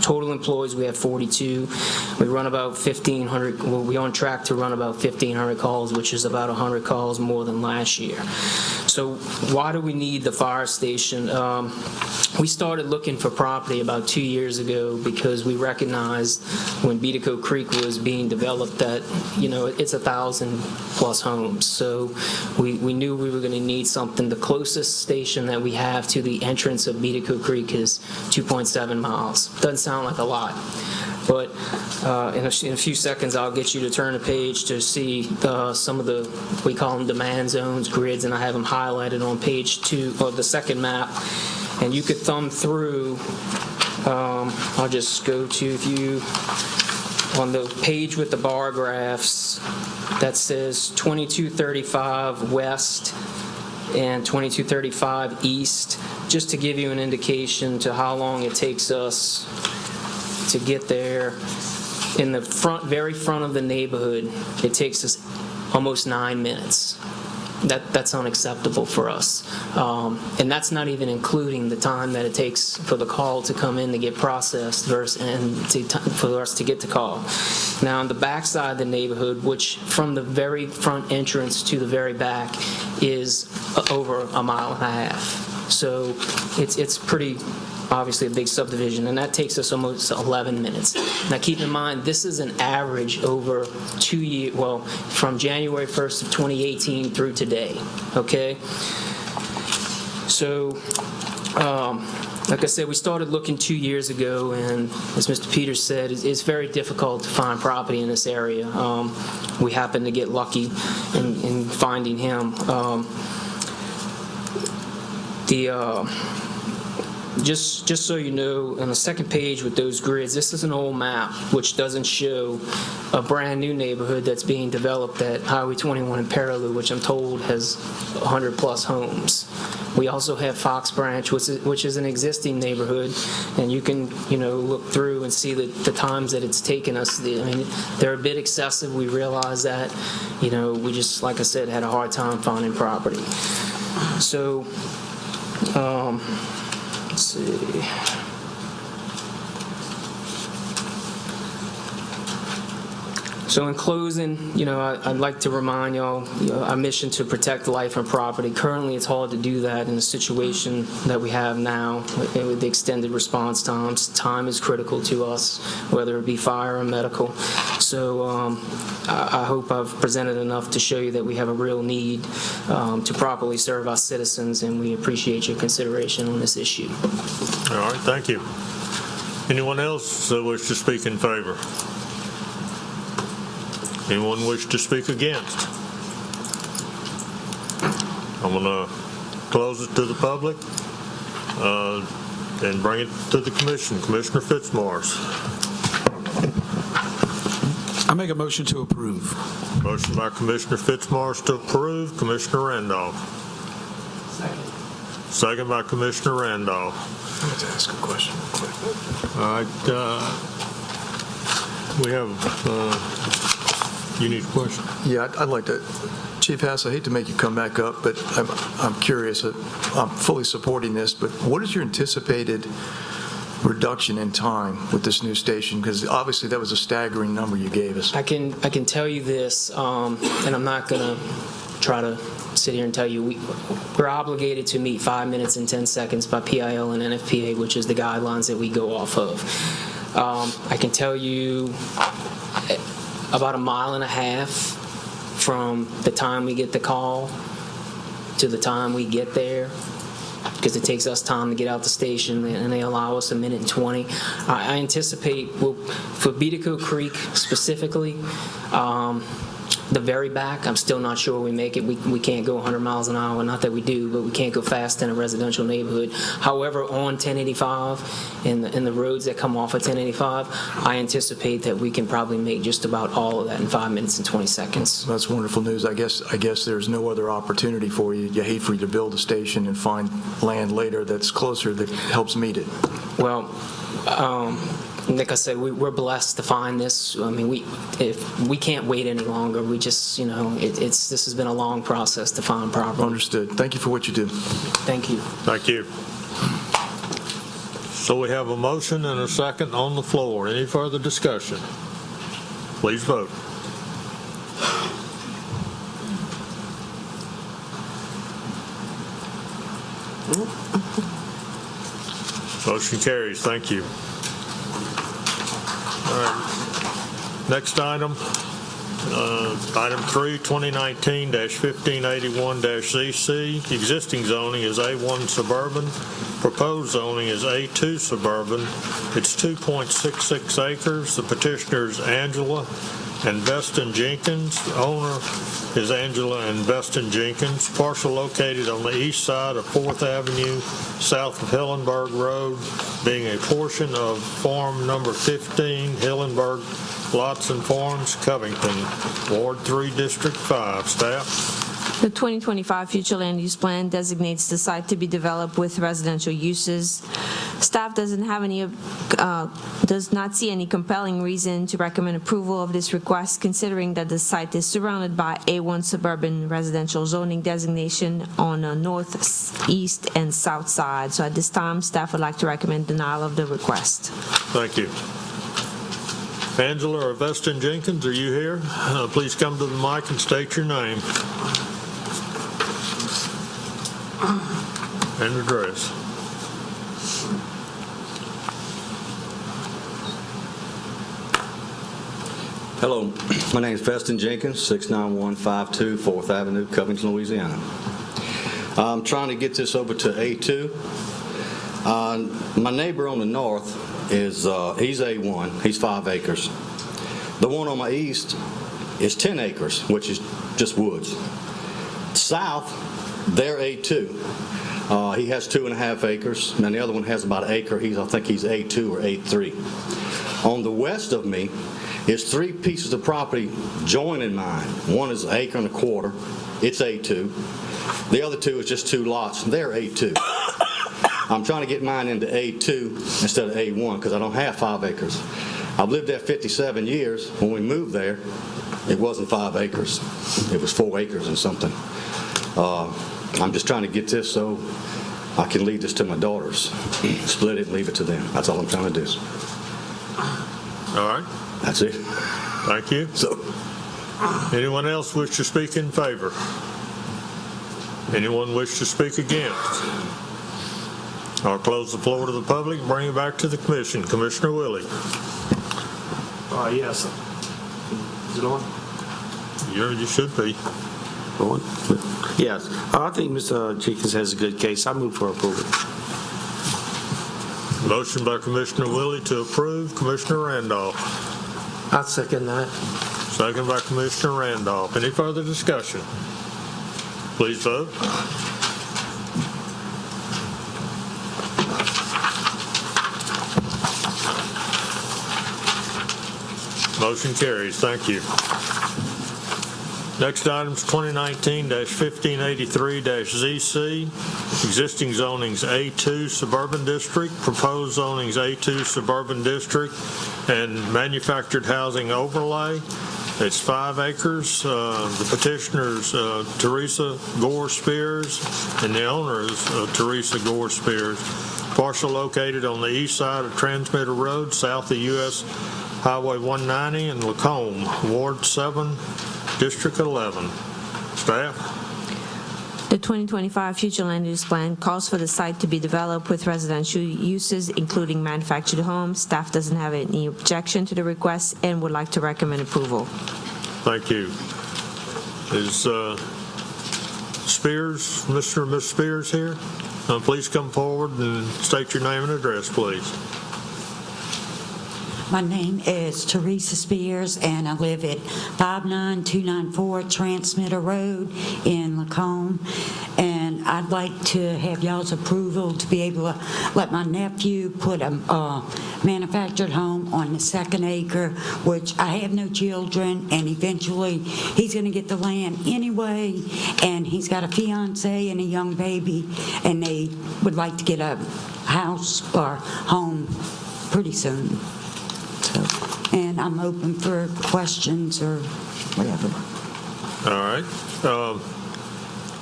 Total employees, we have 42. We run about 1,500. Well, we're on track to run about 1,500 calls, which is about 100 calls more than last year. So why do we need the fire station? We started looking for property about 2 years ago because we recognized when Beatico Creek was being developed that, you know, it's 1,000 plus homes. So we knew we were going to need something. The closest station that we have to the entrance of Beatico Creek is 2.7 miles. Doesn't sound like a lot. But in a few seconds, I'll get you to turn a page to see some of the, we call them demand zones, grids, and I have them highlighted on page 2, or the second map. And you could thumb through, I'll just go to, if you, on the page with the bar graphs, that says 2235 west and 2235 east, just to give you an indication to how long it takes us to get there. In the front, very front of the neighborhood, it takes us almost 9 minutes. That's unacceptable for us. And that's not even including the time that it takes for the call to come in to get processed and for us to get the call. Now, on the back side of the neighborhood, which from the very front entrance to the very back is over 1.5 miles. So it's pretty obviously a big subdivision, and that takes us almost 11 minutes. Now keep in mind, this is an average over 2 years, well, from January 1st of 2018 through today, okay? So, like I said, we started looking 2 years ago, and as Mr. Peters said, it's very difficult to find property in this area. We happened to get lucky in finding him. Just so you know, on the second page with those grids, this is an old map which doesn't show a brand new neighborhood that's being developed at Highway 21 in Perilou, which I'm told has 100 plus homes. We also have Fox Branch, which is an existing neighborhood, and you can look through and see the times that it's taken us. I mean, they're a bit excessive. We realize that. We just, like I said, had a hard time finding property. So. Let's see. So in closing, I'd like to remind y'all, our mission to protect life and property. Currently, it's hard to do that in the situation that we have now with the extended response times. Time is critical to us, whether it be fire or medical. So I hope I've presented enough to show you that we have a real need to properly serve our citizens, and we appreciate your consideration on this issue. All right, thank you. Anyone else wish to speak in favor? Anyone wish to speak against? I'm going to close it to the public and bring it to the commission. Commissioner Fitzmaurice. I make a motion to approve. Motion by Commissioner Fitzmaurice to approve. Commissioner Randolph. Second. Second by Commissioner Randolph. I want to ask a question real quick. All right. We have You need a question? Yeah, I'd like to, Chief Hass, I hate to make you come back up, but I'm curious. I'm fully supporting this, but what is your anticipated reduction in time with this new station? Because obviously that was a staggering number you gave us. I can tell you this, and I'm not going to try to sit here and tell you we're obligated to meet 5 minutes and 10 seconds by PIL and NFPA, which is the guidelines that we go off of. I can tell you about 1.5 miles from the time we get the call to the time we get there, because it takes us time to get out the station, and they allow us 1 minute and 20. I anticipate, for Beatico Creek specifically, the very back, I'm still not sure we make it. We can't go 100 miles an hour. Not that we do, but we can't go fast in a residential neighborhood. However, on 1085 and the roads that come off of 1085, I anticipate that we can probably make just about all of that in 5 minutes and 20 seconds. That's wonderful news. I guess there's no other opportunity for you. You hate for you to build a station and find land later that's closer that helps meet it. Well, like I said, we're blessed to find this. I mean, we can't wait any longer. We just, this has been a long process to find property. Understood. Thank you for what you do. Thank you. Thank you. So we have a motion and a second on the floor. Any further discussion? Please vote. Motion carries. Thank you. All right. Next item, item 3, 2019-1581-ZC. Existing zoning is A1 suburban. Proposed zoning is A2 suburban. It's 2.66 acres. The petitioner is Angela and Veston Jenkins. The owner is Angela and Veston Jenkins. Parcel located on the east side of 4th Avenue, south of Hillenburg Road, being a portion of Farm Number 15, Hillenburg Lots and Farms, Covington, Ward 3, District 5. Staff? The 2025 future land use plan designates the site to be developed with residential uses. Staff does not see any compelling reason to recommend approval of this request, considering that the site is surrounded by A1 suburban residential zoning designation on the north, east, and south side. So at this time, staff would like to recommend denial of the request. Thank you. Angela or Veston Jenkins, are you here? Please come to the mic and state your name and address. Hello, my name is Veston Jenkins, 69152 4th Avenue, Covington, Louisiana. I'm trying to get this over to A2. My neighbor on the north is, he's A1, he's 5 acres. The one on my east is 10 acres, which is just woods. South, they're A2. He has 2.5 acres, and the other one has about an acre. I think he's A2 or A3. On the west of me is 3 pieces of property joining mine. One is 1.25 acres, it's A2. The other 2 is just 2 lots, they're A2. I'm trying to get mine into A2 instead of A1 because I don't have 5 acres. I've lived there 57 years. When we moved there, it wasn't 5 acres. It was 4 acres and something. I'm just trying to get this so I can leave this to my daughters. Split it and leave it to them. That's all I'm trying to do. All right. That's it. Thank you. So, anyone else wish to speak in favor? Anyone wish to speak against? I'll close the floor to the public and bring it back to the commission. Commissioner Willie. Yes. Is it on? You should be. On? Yes. I think Mr. Jenkins has a good case. I move for approval. Motion by Commissioner Willie to approve. Commissioner Randolph. I second that. Second by Commissioner Randolph. Any further discussion? Please vote. Motion carries. Thank you. Next item is 2019-1583-ZC. Existing zonings A2 Suburban District, proposed zonings A2 Suburban District, and manufactured housing overlay. It's 5 acres. The petitioner's Teresa Gore Spears, and the owner is Teresa Gore Spears. Parcel located on the east side of Transmitter Road, south of U.S. Highway 190 in Lacombe, Ward 7, District 11. Staff? The 2025 Future Land Use Plan calls for the site to be developed with residential uses, including manufactured homes. Staff doesn't have any objection to the request and would like to recommend approval. Thank you. Is Spears, Mr. and Ms. Spears here? Please come forward and state your name and address, please. My name is Teresa Spears, and I live at 59294 Transmitter Road in Lacombe. And I'd like to have y'all's approval to be able to let my nephew put a manufactured home on the 2nd acre, which I have no children, and eventually he's going to get the land anyway. And he's got a fiance and a young baby, and they would like to get a house or home pretty soon. And I'm open for questions or whatever. All right.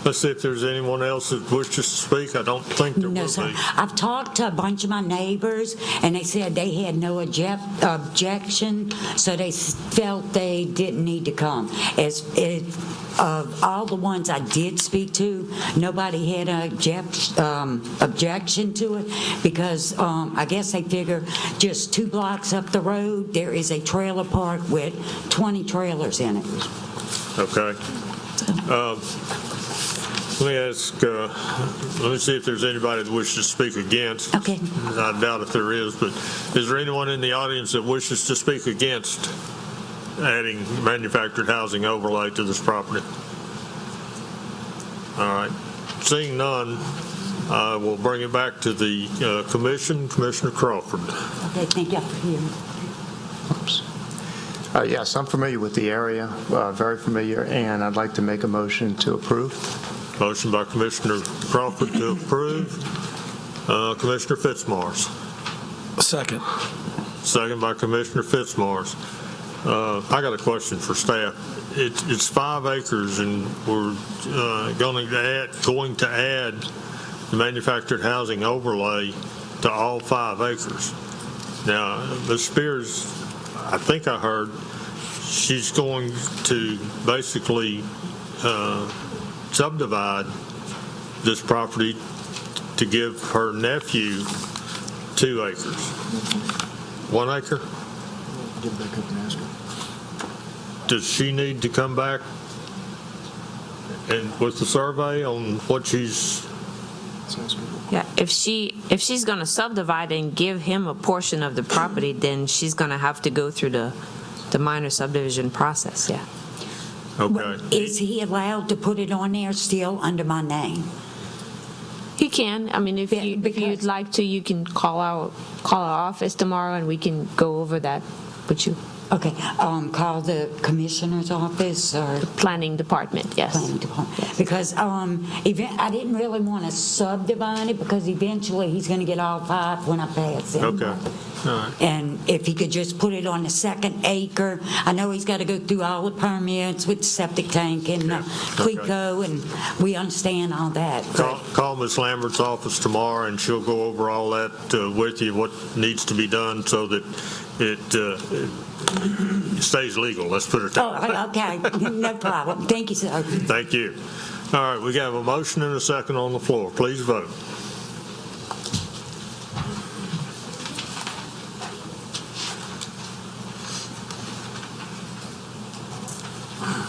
Let's see if there's anyone else that wishes to speak. I don't think there will sir. be. I've talked to a bunch of my neighbors, and they said they had no objection, so they felt they didn't need to come. Of all the ones I did speak to, nobody had an objection to it because I guess they figure just 2 blocks up the road, there is a trailer park with 20 trailers in it. Okay. Let me ask, let me see if there's anybody that wishes to speak against. Okay. I doubt if there is, but is there anyone in the audience that wishes to speak against adding manufactured housing overlay to this property? All right. Seeing none, we'll bring it back to the commission. Commissioner Crawford. Okay, thank you for hearing. Oops. Yes, I'm familiar with the area, very familiar, and I'd like to make a motion to approve. Motion by Commissioner Crawford to approve. Commissioner Fitzmaurice. Second. Second by Commissioner Fitzmaurice. I got a question for staff. It's 5 acres, and we're going to add the manufactured housing overlay to all 5 acres. Now, Ms. Spears, I think I heard she's going to basically subdivide this property to give her nephew 2 acres. 1 acre? Get back up and ask her. Does she need to come back and with the survey on what she's? Yeah, if she's going to subdivide and give him a portion of the property, then she's going to have to go through the minor subdivision process, yeah. Okay. Is he allowed to put it on there still under my name? He can. I mean, if you'd like to, you can call our office tomorrow and we can go over that with you. Okay, call the commissioner's office or? The planning department, yes. Planning department. Because I didn't really want to subdivide it because eventually he's going to get all 5 when I pass him. Okay. All right. And if he could just put it on the 2nd acre, I know he's got to go through all the permits with the septic tank and CLECO, and we understand all that. Call Ms. Lambert's office tomorrow, and she'll go over all that with you, what needs to be done so that it stays legal. Let's put it that way. Oh, okay. No problem. Thank you, sir. Thank you. All right, we have a motion and a second on the floor. Please vote.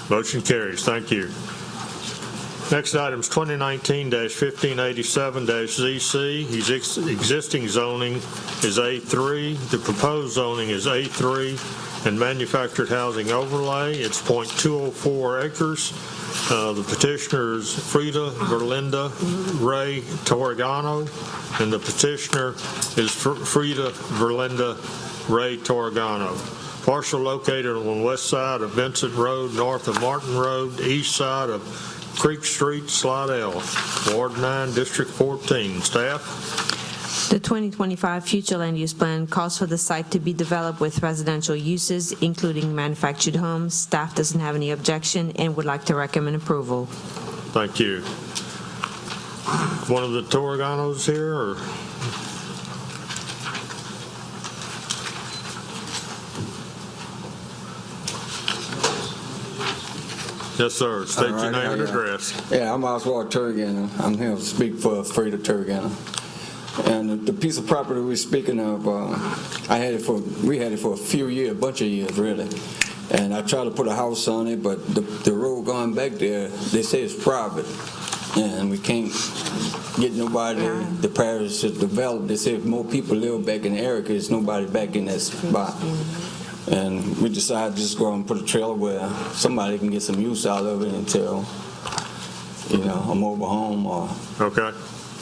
Motion carries. Thank you. Next item is 2019-1587-ZC. His existing zoning is A3. The proposed zoning is A3 and manufactured housing overlay. It's .204 acres. The petitioner is Frida Verlinda Ray Torregano, and the petitioner is Frida Verlinda Ray Torregano. Parcel located on the west side of Vincent Road, north of Martin Road, east side of Creek Street, Slidell, Ward 9, District 14. Staff? The 2025 future land use plan calls for the site to be developed with residential uses, including manufactured homes. Staff doesn't have any objection and would like to recommend approval. Thank you. One of the Torganos here, or? Yes, sir. State your name and address. Yeah, I'm Oswald Turgeon. I'm here to speak for Freda Turgeon. And the piece of property we're speaking of, we had it for a few years, a bunch of years really. And I tried to put a house on it, but the road going back there, they say it's private. And we can't get nobody, the parish to develop. They say if more people live back in the area, there's nobody back in that spot. And we decided to just go and put a trailer where somebody can get some use out of it until, a mobile home or. Okay.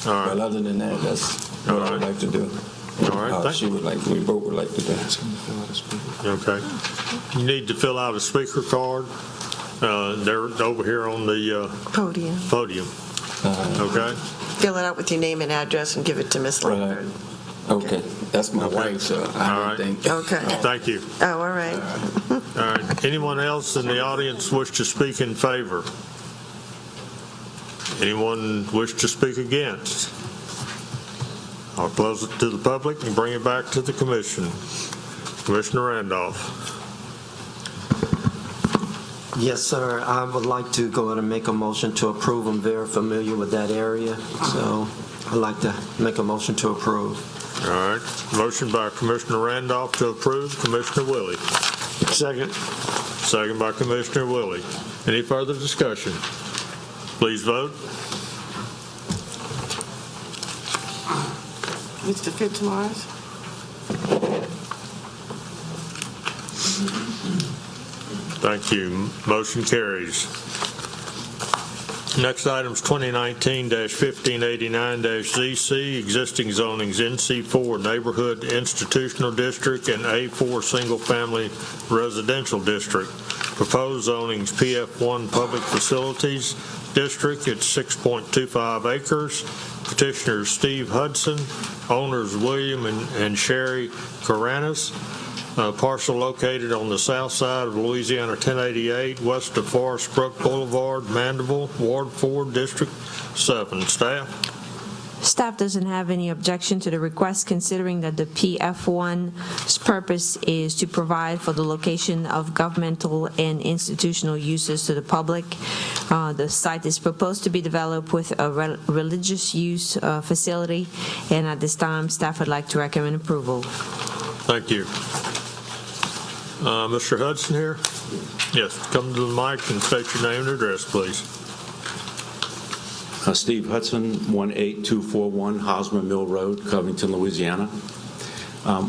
All right. But other than that, that's what I would like to do. All right. We both would like to do. Okay. You need to fill out a speaker card. They're over here on the podium. Okay. Fill it out with your name and address and give it to Miss Lambert. Okay. That's my wife, so I don't think. Okay. Thank you. Oh, all right. All right. Anyone else in the audience wish to speak in favor? Anyone wish to speak against? I'll close it to the public and bring it back to the commission. Commissioner Randolph. Yes, sir. I would like to go ahead and make a motion to approve. I'm very familiar with that area, so I'd like to make a motion to approve. All right. Motion by Commissioner Randolph to approve. Commissioner Willie. Second. Second by Commissioner Willie. Any further discussion? Please vote. Mr. Fitzmaurice? Thank you. Motion carries. Next item is 2019-1589-ZC, existing zonings NC4 Neighborhood Institutional District and A4 Single Family Residential District. Proposed zonings PF1 Public Facilities District at 6.25 acres. Petitioners Steve Hudson, owners William and Sherry Caranis. Parcel located on the south side of Louisiana 1088, west of Forest Brook Boulevard, Mandeville, Ward 4, District 7. Staff? Staff doesn't have any objection to the request, considering that the PF1's purpose is to provide for the location of governmental and institutional uses to the public. The site is proposed to be developed with a religious use facility, and at this time, staff would like to recommend approval. Thank you. Mr. Hudson here? Yes, come to the mic and state your name and address, please. Steve Hudson, 18241 Hosmer Mill Road, Covington, Louisiana.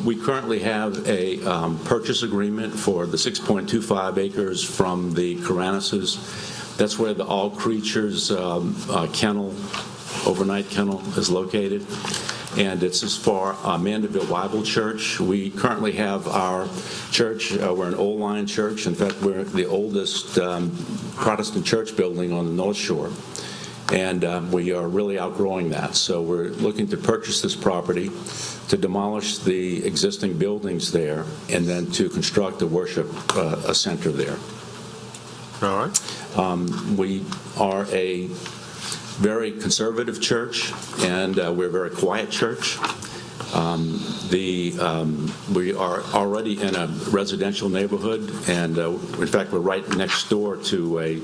We currently have a purchase agreement for the 6.25 acres from the Caranises. That's where the All Creatures kennel, overnight kennel, is located. And it's as far Mandeville Bible Church. We currently have our church, we're an old line church. In fact, we're the oldest Protestant church building on the North Shore. And we are really outgrowing that. So we're looking to purchase this property, to demolish the existing buildings there, and then to construct a worship center there. All right. We are a very conservative church, and we're a very quiet church. We are already in a residential neighborhood, and in fact, we're right next door to a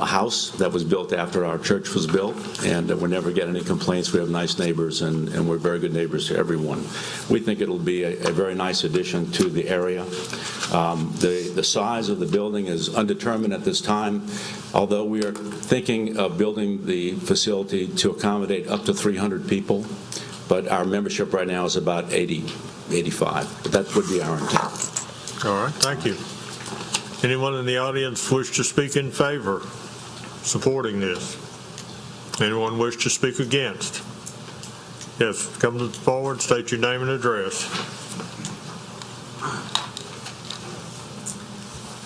house that was built after our church was built, and we never get any complaints. We have nice neighbors, and we're very good neighbors to everyone. We think it'll be a very nice addition to the area. The size of the building is undetermined at this time, although we are thinking of building the facility to accommodate up to 300 people, but our membership right now is about 80, 85. But that would be our intent. All right, thank you. Anyone in the audience wish to speak in favor, supporting this? Anyone wish to speak against? Yes, come forward, state your name and address.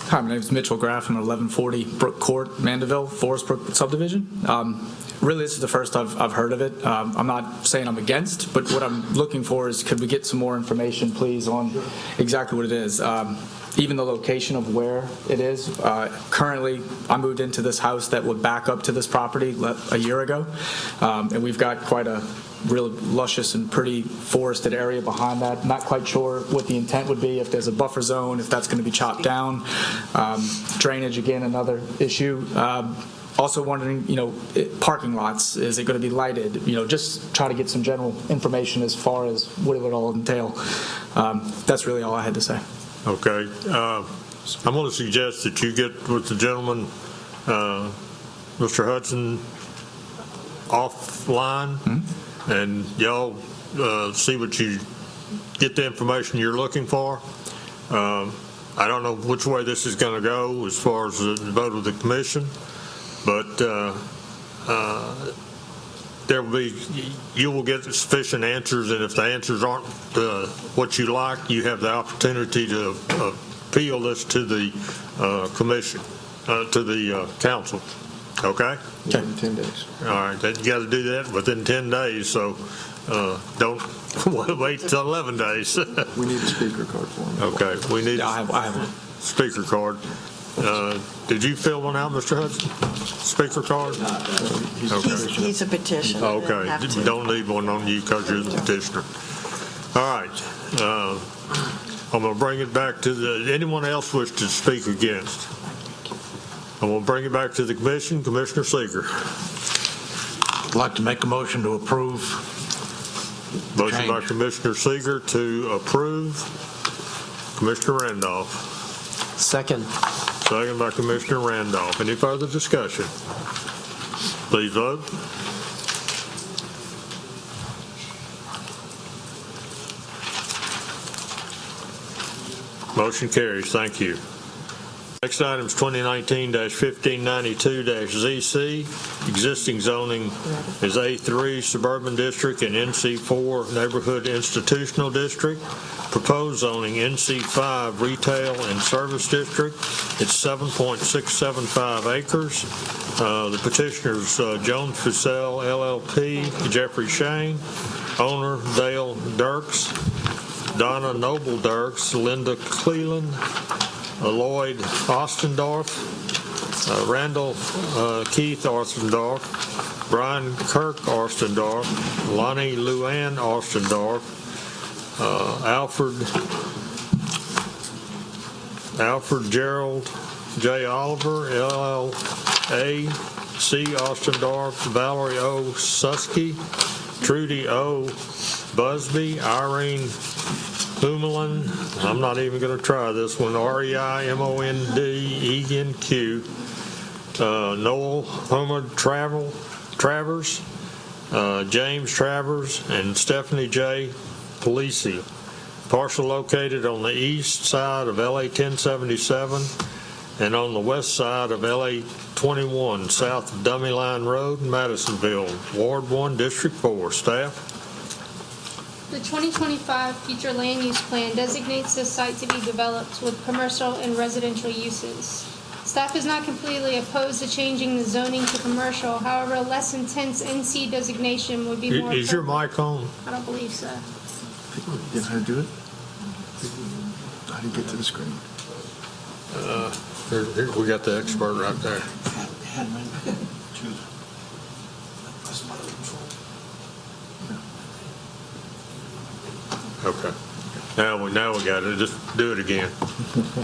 Hi, my name is Mitchell Graff. I'm at 1140 Brook Court, Mandeville, Forest Brook subdivision. Really, this is the first I've heard of it. I'm not saying I'm against, but what I'm looking for is could we get some more information, please, on exactly what it is. Even the location of where it is. Currently, I moved into this house that would back up to this property a year ago, and we've got quite a really luscious and pretty forested area behind that. Not quite sure what the intent would be, if there's a buffer zone, if that's going to be chopped down. Drainage, again, another issue. Also wondering, parking lots, is it going to be lighted? Just try to get some general information as far as what it would all entail. That's really all I had to say. Okay. I'm going to suggest that you get with the gentleman, Mr. Hudson, offline, and y'all see what you get the information you're looking for. I don't know which way this is going to go as far as the vote of the commission, but you will get sufficient answers, and if the answers aren't what you like, you have the opportunity to appeal this to the commission, to the council. Okay? Within 10 days. All right. You got to do that within 10 days, so don't wait till 11 days. We need a speaker card for him. Okay. We need I have one. Speaker card. Did you fill one out, Mr. Hudson? Speaker card? He's a petitioner. Okay. Don't leave one on you because you're the petitioner. All right. I'm going to bring it back to anyone else wish to speak against? I'm going to bring it back to the commission. Commissioner Seeger. I'd like to make a motion to approve. Motion by Commissioner Seeger to approve. Commissioner Randolph. Second. Second by Commissioner Randolph. Any further discussion? Please vote. Motion carries. Thank you. Next item is 2019-1592-ZC. Existing zoning is A3 Suburban District and NC4 Neighborhood Institutional District. Proposed zoning NC5 Retail and Service District. It's 7.675 acres. The petitioners Jones Fussell LLP, Jeffrey Shane, owner Dale Dirks, Donna Noble Dirks, Linda Cleland, Lloyd Ostendorf, Randall Keith Ostendorf, Brian Kirk Ostendorf, Lonnie Luann Ostendorf, Alfred Gerald J. Oliver, LLA, C. Ostendorf, Valerie O. Susky, Trudy O. Busby, Irene Humelin, I'm not even going to try this one, REIMOND, Noel Homer Travers, James Travers, and Stephanie J. Polisi. Parcel located on the east side of LA 1077 and on the west side of LA 21, south of Dummy Line Road in Madisonville, Ward 1, District 4. Staff? The 2025 future land use plan designates this site to be developed with commercial and residential uses. Staff is not completely opposed to changing the zoning to commercial. However, a less intense NC designation would be more. Is your mic on? I don't believe so. You know how to do it? How do you get to the screen? Here, we got the expert right there. Okay. Now we got it. Just do it again.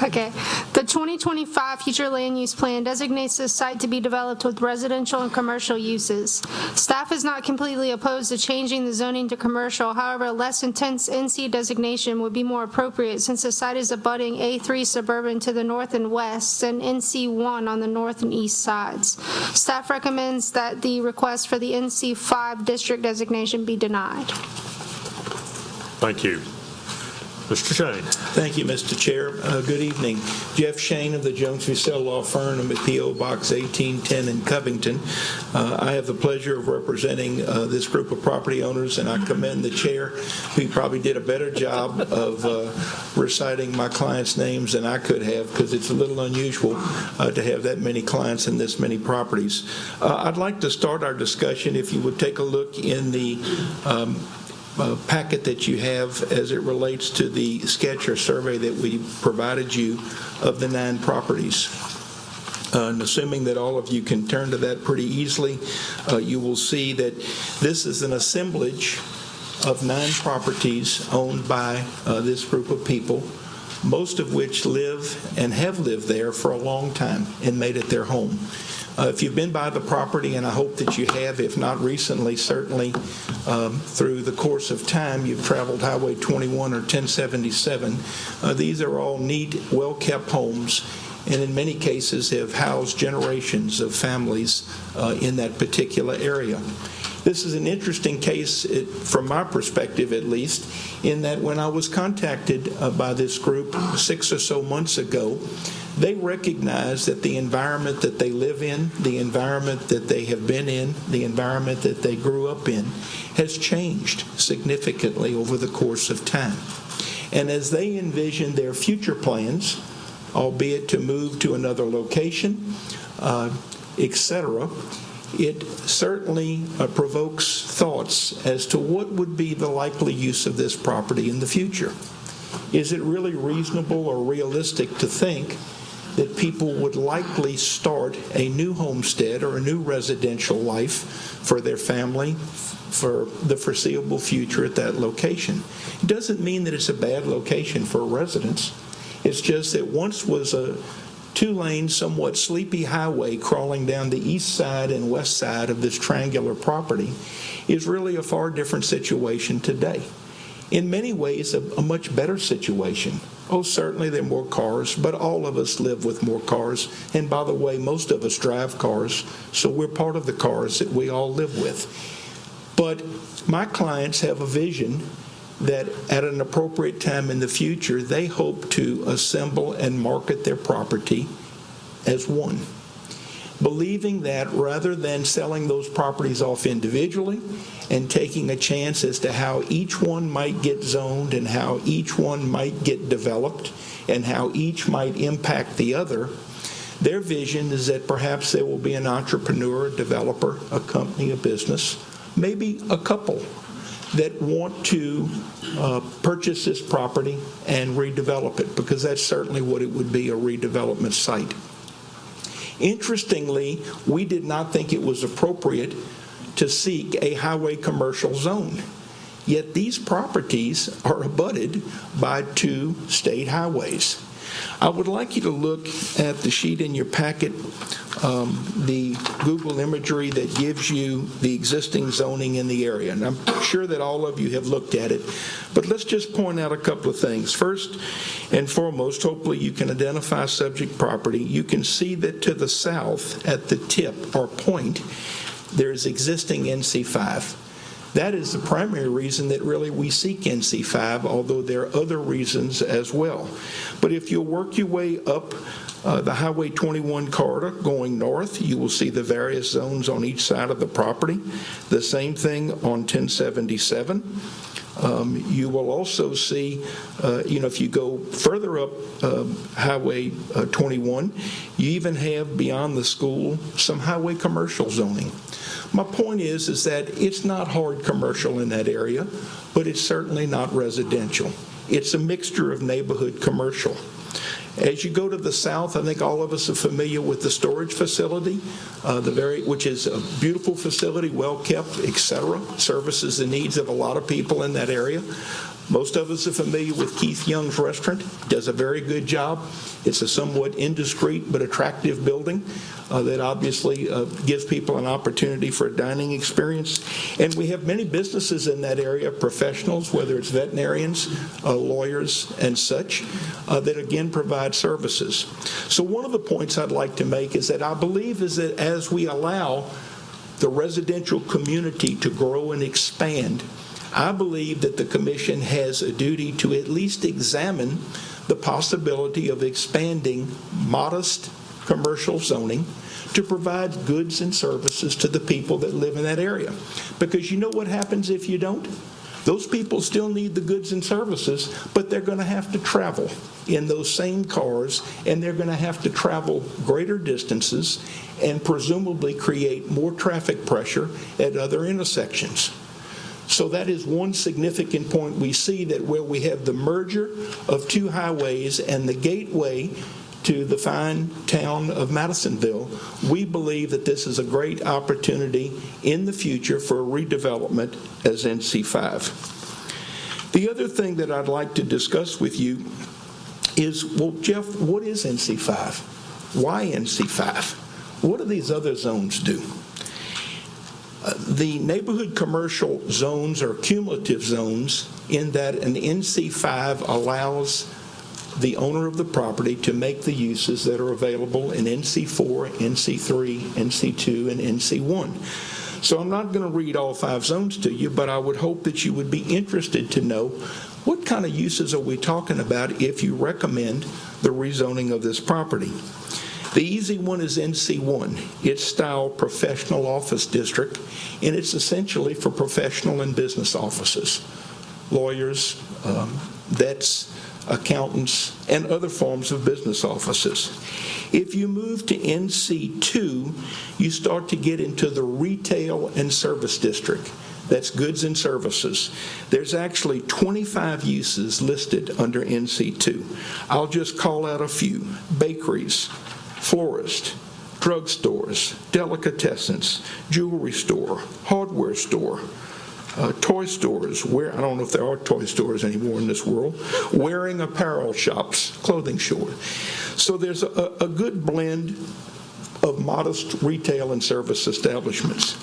Okay. The 2025 future land use plan designates this site to be developed with residential and commercial uses. Staff is not completely opposed to changing the zoning to commercial. However, a less intense NC designation would be more appropriate since the site is abutting A3 Suburban to the north and west and NC1 on the north and east sides. Staff recommends that the request for the NC5 district designation be denied. Thank you. Mr. Shane. Thank you, Mr. Chair. Good evening. Jeff Shane of the Jones Fussell Law Firm at P.O. Box 1810 in Covington. I have the pleasure of representing this group of property owners, and I commend the chair, who probably did a better job of reciting my clients' names than I could have, because it's a little unusual to have that many clients and this many properties. I'd like to start our discussion, if you would take a look in the packet that you have as it relates to the sketch or survey that we provided you of the 9 properties. And assuming that all of you can turn to that pretty easily, you will see that this is an assemblage of 9 properties owned by this group of people, most of which live and have lived there for a long time and made it their home. If you've been by the property, and I hope that you have, if not recently, certainly through the course of time, you've traveled Highway 21 or 1077. These are all neat, well-kept homes, and in many cases have housed generations of families in that particular area. This is an interesting case, from my perspective at least, in that when I was contacted by this group 6 or so months ago, they recognize that the environment that they live in, the environment that they have been in, the environment that they grew up in, has changed significantly over the course of time. And as they envision their future plans, albeit to move to another location, etc., it certainly provokes thoughts as to what would be the likely use of this property in the future. Is it really reasonable or realistic to think that people would likely start a new homestead or a new residential life for their family for the foreseeable future at that location? It doesn't mean that it's a bad location for residents. It's just that once was a 2-lane, somewhat sleepy highway crawling down the east side and west side of this triangular property is really a far different situation today. In many ways, a much better situation. Oh, certainly there are more cars, but all of us live with more cars. And by the way, most of us drive cars, so we're part of the cars that we all live with. But my clients have a vision that at an appropriate time in the future, they hope to assemble and market their property as one, believing that rather than selling those properties off individually and taking a chance as to how each one might get zoned and how each one might get developed and how each might impact the other, their vision is that perhaps there will be an entrepreneur, a developer, a company, a business, maybe a couple that want to purchase this property and redevelop it, because that's certainly what it would be, a redevelopment site. Interestingly, we did not think it was appropriate to seek a highway commercial zone. Yet these properties are abutted by 2 state highways. I would like you to look at the sheet in your packet, the Google imagery that gives you the existing zoning in the area. And I'm sure that all of you have looked at it, but let's just point out a couple of things. First and foremost, hopefully you can identify subject property. You can see that to the south at the tip or point, there's existing NC5. That is the primary reason that really we seek NC5, although there are other reasons as well. But if you'll work your way up the Highway 21 corridor going north, you will see the various zones on each side of the property. The same thing on 1077. You will also see, if you go further up Highway 21, you even have beyond the school some highway commercial zoning. My point is that it's not hard commercial in that area, but it's certainly not residential. It's a mixture of neighborhood commercial. As you go to the south, I think all of us are familiar with the storage facility, which is a beautiful facility, well kept, etc. Services the needs of a lot of people in that area. Most of us are familiar with Keith Young's restaurant. Does a very good job. It's a somewhat indiscreet but attractive building that obviously gives people an opportunity for a dining experience. And we have many businesses in that area, professionals, whether it's veterinarians, lawyers, and such, that again provide services. So one of the points I'd like to make is that I believe is that as we allow the residential community to grow and expand, I believe that the commission has a duty to at least examine the possibility of expanding modest commercial zoning to provide goods and services to the people that live in that area. Because you know what happens if you don't? Those people still need the goods and services, but they're going to have to travel in those same cars, and they're going to have to travel greater distances and presumably create more traffic pressure at other intersections. So that is one significant point we see, that where we have the merger of two highways and the gateway to the fine town of Madisonville, we believe that this is a great opportunity in the future for a redevelopment as NC5. The other thing that I'd like to discuss with you is, well, Jeff, what is NC5? Why NC5? What do these other zones do? The neighborhood commercial zones are cumulative zones in that an NC5 allows the owner of the property to make the uses that are available in NC4, NC3, NC2, and NC1. So I'm not going to read all 5 zones to you, but I would hope that you would be interested to know what kind of uses are we talking about if you recommend the rezoning of this property. The easy one is NC1. It's styled professional office district, and it's essentially for professional and business offices, lawyers, vets, accountants, and other forms of business offices. If you move to NC2, you start to get into the retail and service district. That's goods and services. There's actually 25 uses listed under NC2. I'll just call out a few: bakeries, florists, drugstores, delicatessens, jewelry store, hardware store, toy stores, where I don't know if there are toy stores anymore in this world, wearing apparel shops, clothing store. So there's a good blend of modest retail and service establishments.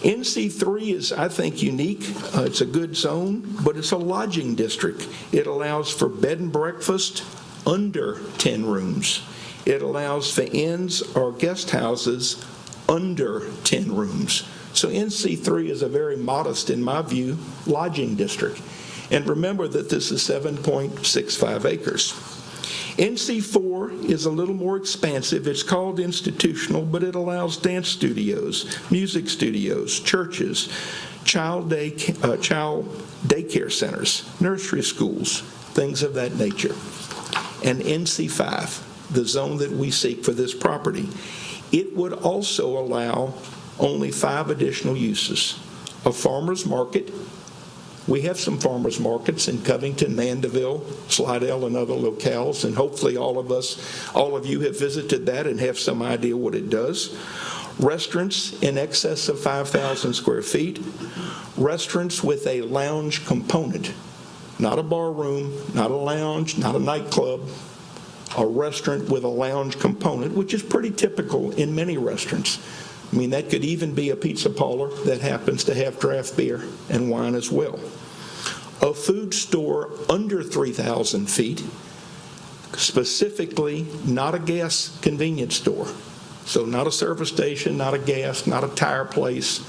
NC3 is, I think, unique. It's a good zone, but it's a lodging district. It allows for bed and breakfast under 10 rooms. It allows for inns or guest houses under 10 rooms. So NC3 is a very modest, in my view, lodging district. And remember that this is 7.65 acres. NC4 is a little more expansive. It's called institutional, but it allows dance studios, music studios, churches, child daycare centers, nursery schools, things of that nature. And NC5, the zone that we seek for this property, it would also allow only 5 additional uses. A farmer's market. We have some farmers markets in Covington, Mandeville, Slidell, and other locales, and hopefully all of you have visited that and have some idea what it does. Restaurants in excess of 5,000 square feet. Restaurants with a lounge component. Not a bar room, not a lounge, not a nightclub. A restaurant with a lounge component, which is pretty typical in many restaurants. I mean, that could even be a pizza parlor that happens to have draft beer and wine as well. A food store under 3,000 feet, specifically not a gas convenience store. So not a service station, not a gas, not a tire place,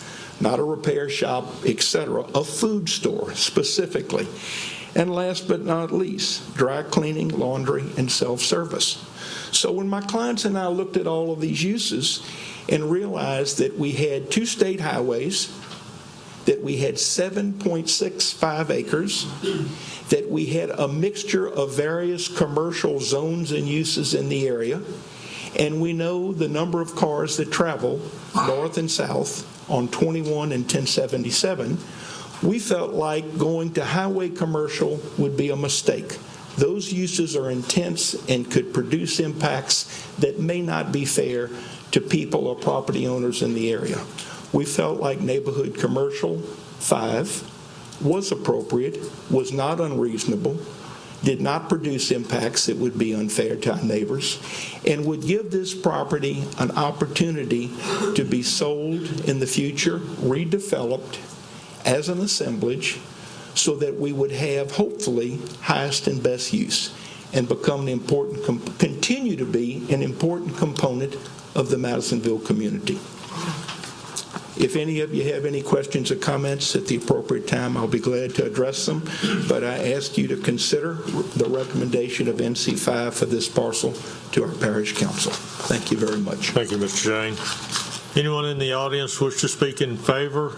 not a repair shop, etc. A food store specifically. And last but not least, dry cleaning, laundry, and self-service. So when my clients and I looked at all of these uses and realized that we had 2 state highways, that we had 7.65 acres, that we had a mixture of various commercial zones and uses in the area, and we know the number of cars that travel north and south on 21 and 1077, we felt like going to highway commercial would be a mistake. Those uses are intense and could produce impacts that may not be fair to people or property owners in the area. We felt like neighborhood commercial 5 was appropriate, was not unreasonable, did not produce impacts that would be unfair to our neighbors, and would give this property an opportunity to be sold in the future, redeveloped as an assemblage, so that we would have, hopefully, highest and best use and become continue to be an important component of the Madisonville community. If any of you have any questions or comments at the appropriate time, I'll be glad to address them. But I ask you to consider the recommendation of NC5 for this parcel to our parish council. Thank you very much. Thank you, Mr. Shane. Anyone in the audience wish to speak in favor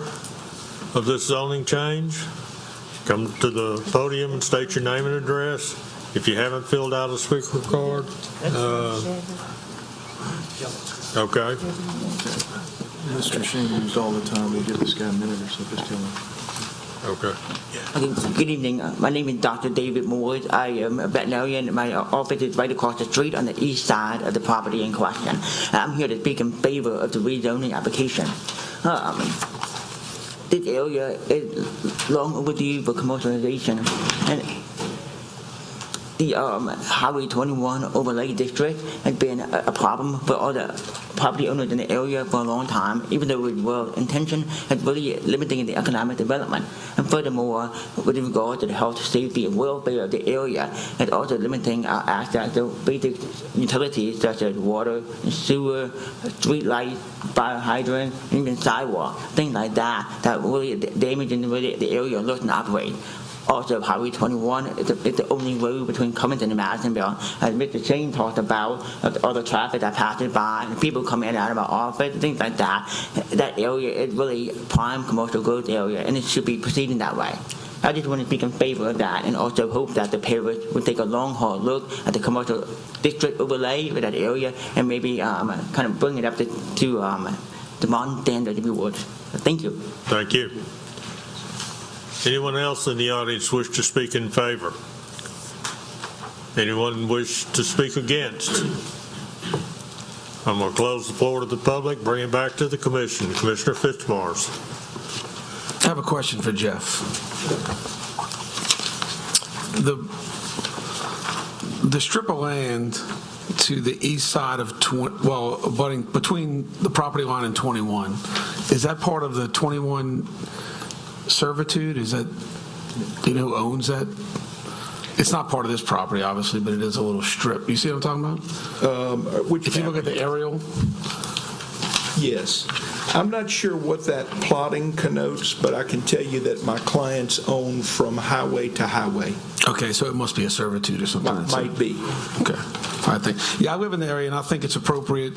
of this zoning change? Come to the podium and state your name and address. If you haven't filled out a speaker card, okay. Mr. Shane used all the time. We'll give this guy a minute or so. Just tell him. Okay. Good evening. My name is Dr. David Moore. I am a veterinarian. My office is right across the street on the east side of the property in question. I'm here to speak in favor of the rezoning application. This area is long overdue for commercialization, and the Highway 21 overlay district has been a problem for all the property owners in the area for a long time, even though it's well-intentioned, it's really limiting the economic development. And furthermore, with regard to the health, safety, and welfare of the area, it's also limiting our access to basic utilities such as water, sewer, street lights, fire hydrant, and even sidewalk, things like that, that really damaging the way the area looks and operates. Also, Highway 21 is the only road between Covington and Madisonville. As Mr. Shane talked about, all the traffic that passes by, and people come in and out of our office, things like that. That area is really prime commercial growth area, and it should be proceeding that way. I just want to speak in favor of that, and also hope that the parish will take a long, hard look at the commercial district overlay for that area, and maybe kind of bring it up to the modern standard, if you would. Thank you. Thank you. Anyone else in the audience wish to speak in favor? Anyone wish to speak against? I'm going to close the floor to the public, bring it back to the commission. Commissioner Fitzmars. I have a question for Jeff. The strip of land to the east side of, abutting between the property line and 21, is that part of the 21 servitude? Is that, do you know who owns that? It's not part of this property, obviously, but it is a little strip. You see what I'm talking about? If you look at the aerial? Yes. I'm not sure what that plotting connotes, but I can tell you that my clients own from highway to highway. Okay, so it must be a servitude or something. Might be. Okay. I think. Yeah, I live in the area, and I think it's appropriate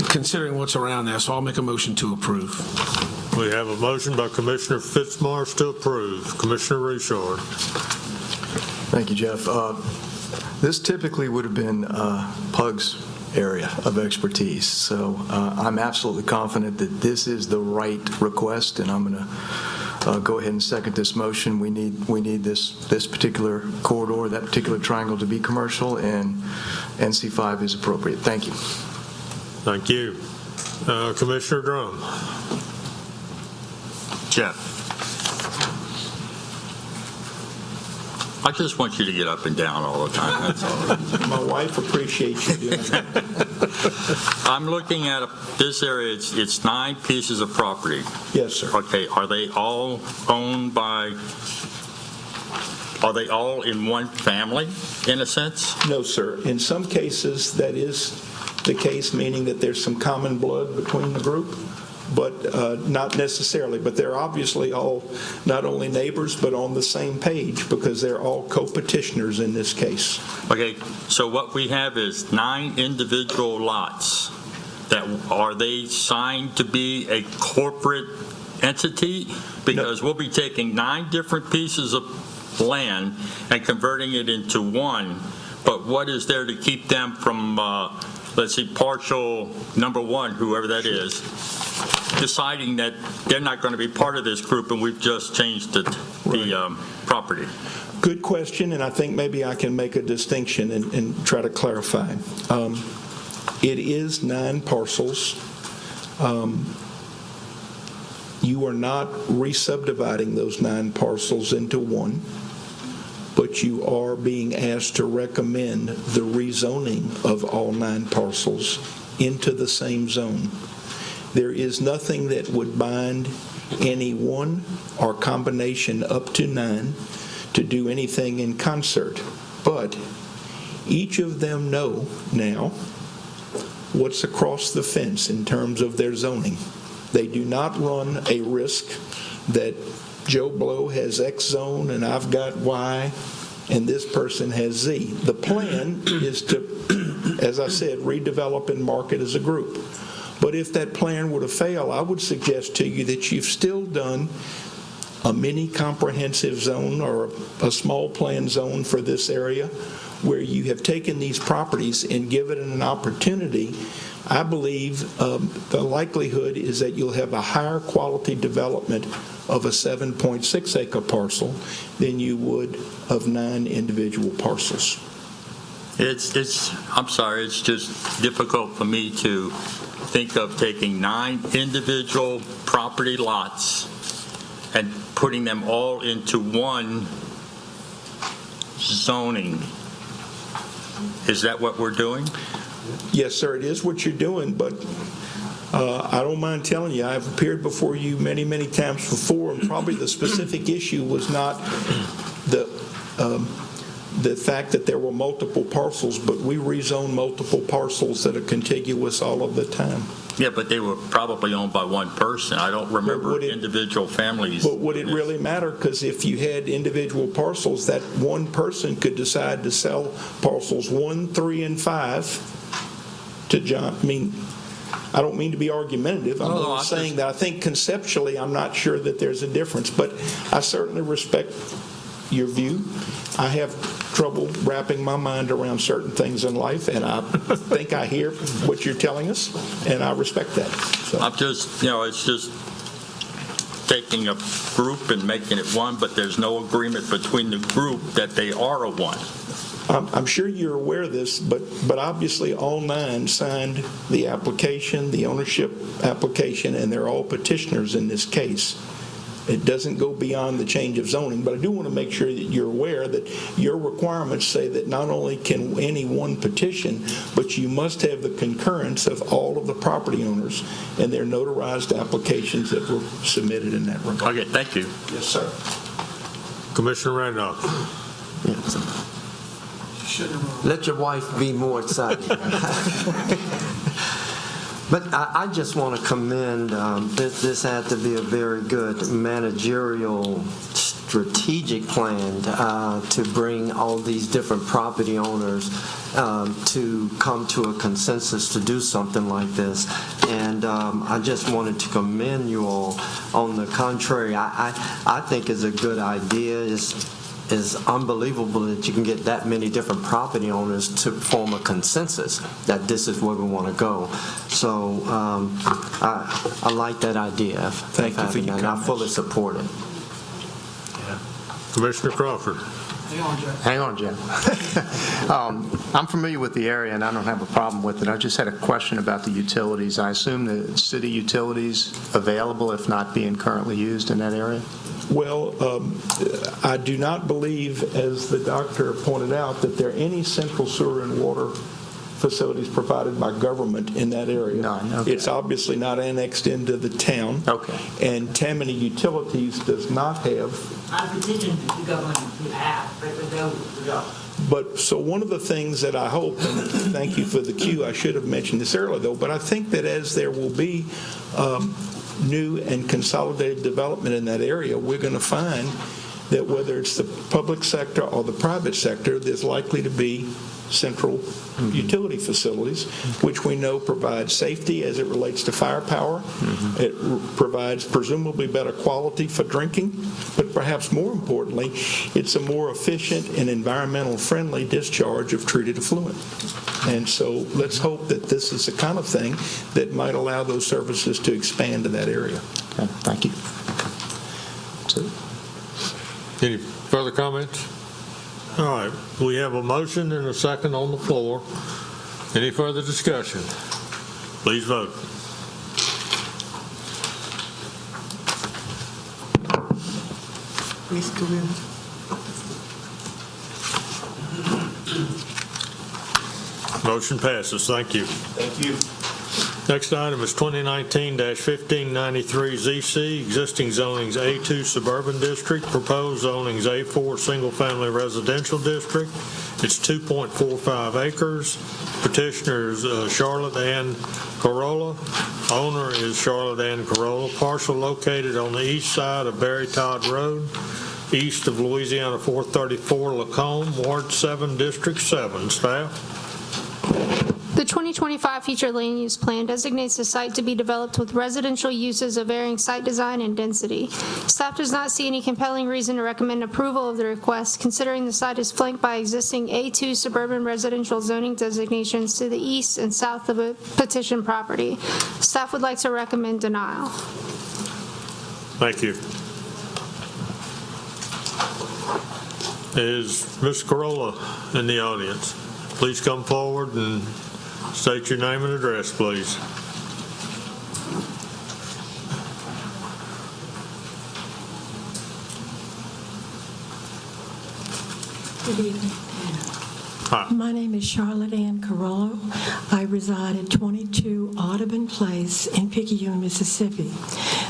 considering what's around there, so I'll make a motion to approve. We have a motion by Commissioner Fitzmars to approve. Commissioner Richard. Thank you, Jeff. This typically would have been Pug's area of expertise, so I'm absolutely confident that this is the right request, and I'm going to go ahead and second this motion. We need this particular corridor, that particular triangle, to be commercial, and NC5 is appropriate. Thank you. Thank you. Commissioner Drum. Jeff, I just want you to get up and down all the time, that's all. My wife appreciates you doing that. I'm looking at this area, it's 9 pieces of property. Yes, sir. Okay, are they all owned by, are they all in one family, in a sense? No, sir. In some cases, that is the case, meaning that there's some common blood between the group, but not necessarily. But they're obviously all not only neighbors, but on the same page, because they're all co-petitioners in this case. Okay, so what we have is 9 individual lots. Are they signed to be a corporate entity? Because we'll be taking 9 different pieces of land and converting it into one, but what is there to keep them from, let's see, partial number 1, whoever that is, deciding that they're not going to be part of this group and we've just changed the property? Good question, and I think maybe I can make a distinction and try to clarify. It is 9 parcels. You are not re-subdividing those 9 parcels into one, but you are being asked to recommend the rezoning of all 9 parcels into the same zone. There is nothing that would bind any one or combination up to 9 to do anything in concert, but each of them know now what's across the fence in terms of their zoning. They do not run a risk that Joe Blow has X zone and I've got Y and this person has Z. The plan is to, as I said, redevelop and market as a group. But if that plan were to fail, I would suggest to you that you've still done a mini comprehensive zone or a small plan zone for this area where you have taken these properties and given it an opportunity. I believe the likelihood is that you'll have a higher quality development of a 7.6 acre parcel than you would of 9 individual parcels. I'm sorry, it's just difficult for me to think of taking 9 individual property lots and putting them all into one zoning. Is that what we're doing? Yes, sir, it is what you're doing, but I don't mind telling you, I've appeared before you many, many times before, and probably the specific issue was not the fact that there were multiple parcels, but we rezone multiple parcels that are contiguous all of the time. Yeah, but they were probably owned by one person. I don't remember individual families. But would it really matter? Because if you had individual parcels, that one person could decide to sell parcels 1, 3, and 5 to John. I mean, I don't mean to be argumentative. I'm only saying that I think conceptually I'm not sure that there's a difference. But I certainly respect your view. I have trouble wrapping my mind around certain things in life, and I think I hear what you're telling us, and I respect that. So. I'm just, it's just taking a group and making it one, but there's no agreement between the group that they are a one. I'm sure you're aware of this, but obviously all 9 signed the application, the ownership application, and they're all petitioners in this case. It doesn't go beyond the change of zoning, but I do want to make sure that you're aware that your requirements say that not only can any one petition, but you must have the concurrence of all of the property owners and their notarized applications that were submitted in that regard. Okay, thank you. Yes, sir. Commissioner Randolph. Let your wife be more excited. But I just want to commend, this had to be a very good managerial strategic plan to bring all these different property owners to come to a consensus to do something like this. And I just wanted to commend you all. On the contrary, I think it's a good idea. It's unbelievable that you can get that many different property owners to form a consensus that this is where we want to go. So I like that idea. Thank you for your comments. I fully support it. Commissioner Crawford. Hang on, Jim. I'm familiar with the area, and I don't have a problem with it. I just had a question about the utilities. I assume the city utilities available, if not being currently used in that area? Well, I do not believe, as the doctor pointed out, that there are any central sewer and water facilities provided by government in that area. None, okay. It's obviously not annexed into the town. Okay. And Tammany Utilities does not have. I petitioned the government to have, but for those. But so one of the things that I hope, and thank you for the cue, I should have mentioned this earlier though, but I think that as there will be new and consolidated development in that area, we're going to find that whether it's the public sector or the private sector, there's likely to be central utility facilities, which we know provide safety as it relates to firepower. It provides presumably better quality for drinking, but perhaps more importantly, it's a more efficient and environmental friendly discharge of treated effluent. And so let's hope that this is the kind of thing that might allow those services to expand to that area. Okay, thank you. Any further comments? All right, we have a motion and a second on the floor. Any further discussion? Please vote. Mr. Williams. Motion passes. Thank you. Thank you. Next item is 2019-1593ZC, existing zonings A2 Suburban District, proposed zonings A4 Single Family Residential District. It's 2.45 acres. Petitioner is Charlotte Ann Corolla. Owner is Charlotte Ann Corolla. Parcel located on the east side of Barry Todd Road, east of Louisiana 434 Lacombe, Ward 7, District 7. Staff? The 2025 future land use plan designates the site to be developed with residential uses of varying site design and density. Staff does not see any compelling reason to recommend approval of the request, considering the site is flanked by existing A2 suburban residential zoning designations to the east and south of a petition property. Staff would like to recommend denial. Thank you. Is Ms. Corolla in the audience? Please come forward and state your name and address, please. Good evening. Hi. My name is Charlotte Ann Carollo. I reside at 22 Audubon Place in Picayune, Mississippi.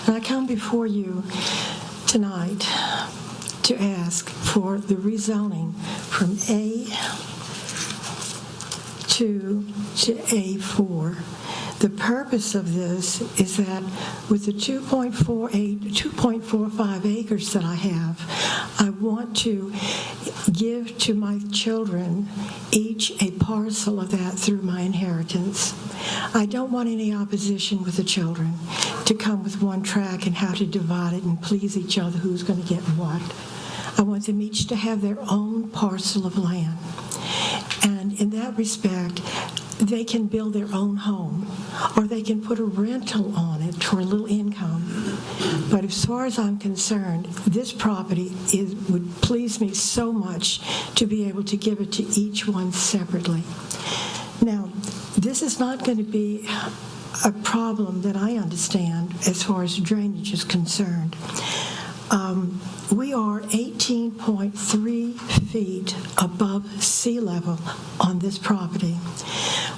And I come before you tonight to ask for the rezoning from A2 to A4. The purpose of this is that with the 2.45 acres that I have, I want to give to my children each a parcel of that through my inheritance. I don't want any opposition with the children to come with one track and how to divide it and please each other who's going to get what. I want them each to have their own parcel of land. And in that respect, they can build their own home, or they can put a rental on it for a little income. But as far as I'm concerned, this property would please me so much to be able to give it to each one separately. Now, this is not going to be a problem that I understand as far as drainage is concerned. We are 18.3 feet above sea level on this property.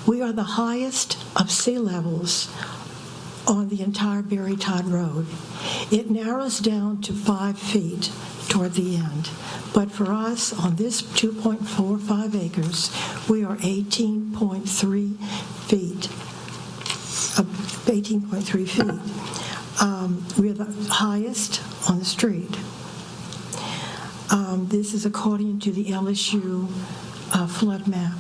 We are the highest of sea levels on the entire Barry Todd Road. It narrows down to 5 feet toward the end. But for us, on this 2.45 acres, we are 18.3 feet. 18.3 feet. We are the highest on the street. This is according to the LSU flood map.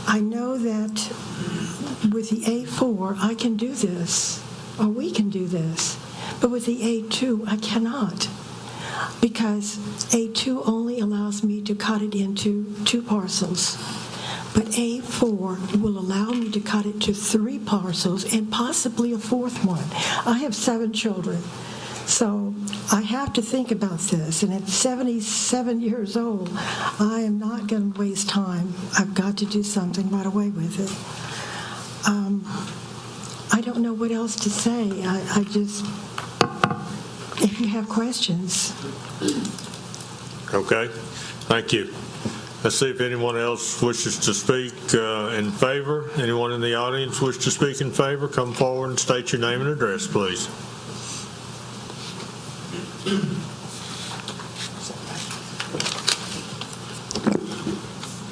I know that with the A4, I can do this, or we can do this, but with the A2, I cannot, because A2 only allows me to cut it into 2 parcels. But A4 will allow me to cut it to 3 parcels and possibly a 4th one. I have 7 children, so I have to think about this. And at 77 years old, I am not going to waste time. I've got to do something right away with it. I don't know what else to say. I just, if you have questions. Okay, thank you. Let's see if anyone else wishes to speak in favor. Anyone in the audience wish to speak in favor? Come forward and state your name and address, please.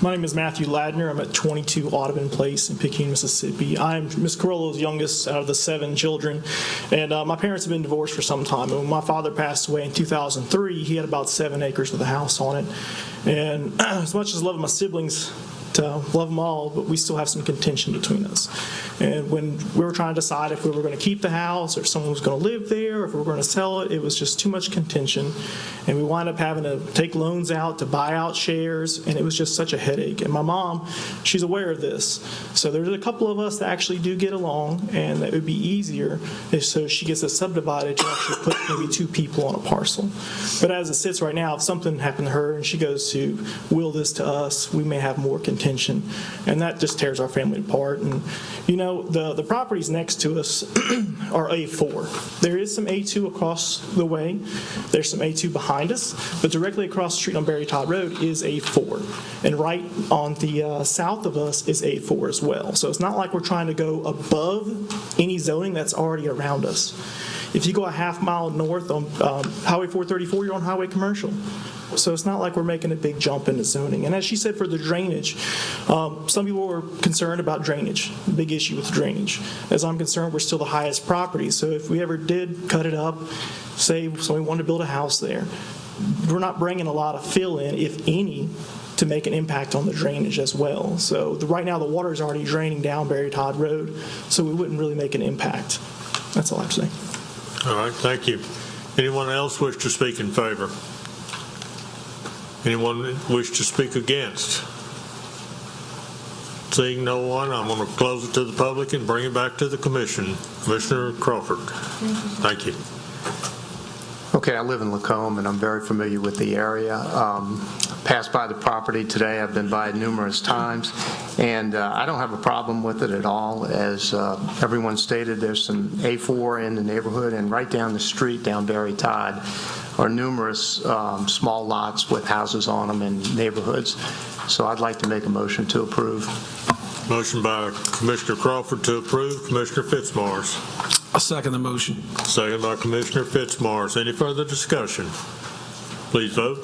My name is Matthew Ladner. I'm at 22 Audubon Place in Picayune, Mississippi. I'm Ms. Carollo's youngest out of the 7 children, and my parents have been divorced for some time. And when my father passed away in 2003, he had about 7 acres with a house on it. And as much as I love my siblings, to love them all, but we still have some contention between us. And when we were trying to decide if we were going to keep the house, or if someone was going to live there, or if we were going to sell it, it was just too much contention. And we wound up having to take loans out to buy out shares, and it was just such a headache. And my mom, she's aware of this. So there's a couple of us that actually do get along, and that would be easier if so she gets it subdivided to actually put maybe 2 people on a parcel. But as it sits right now, if something happened to her and she goes to will this to us, we may have more contention, and that just tears our family apart. And you know, know, the properties next to us are A4. There is some A2 across the way. There's some A2 behind us, but directly across the street on Barry Todd Road is A4. And right on the south of us is A4 as well. So it's not like we're trying to go above any zoning that's already around us. If you go a half mile north on Highway 434, you're on highway commercial. So it's not like we're making a big jump into zoning. And as she said, for the drainage, some people were concerned about drainage, big issue with drainage. As I'm concerned, we're still the highest property. So if we ever did cut it up, say somebody wanted to build a house there, we're not bringing a lot of fill in, if any, to make an impact on the drainage as well. So right now the water is already draining down Barry Todd Road, so we wouldn't really make an impact. That's all I have to say. All right, thank you. Anyone else wish to speak in favor? Anyone wish to speak against? Seeing no one, I'm going to close it to the public and bring it back to the commission. Commissioner Crawford. Thank you. Okay, I live in Lacombe, and I'm very familiar with the area. Passed by the property today. I've been by it numerous times, and I don't have a problem with it at all. As everyone stated, there's some A4 in the neighborhood, and right down the street, down Barry Todd, are numerous small lots with houses on them in neighborhoods. So I'd like to make a motion to approve. Motion by Commissioner Crawford to approve. Commissioner Fitzmars. I'll second the motion. Second by Commissioner Fitzmars. Any further discussion? Please vote.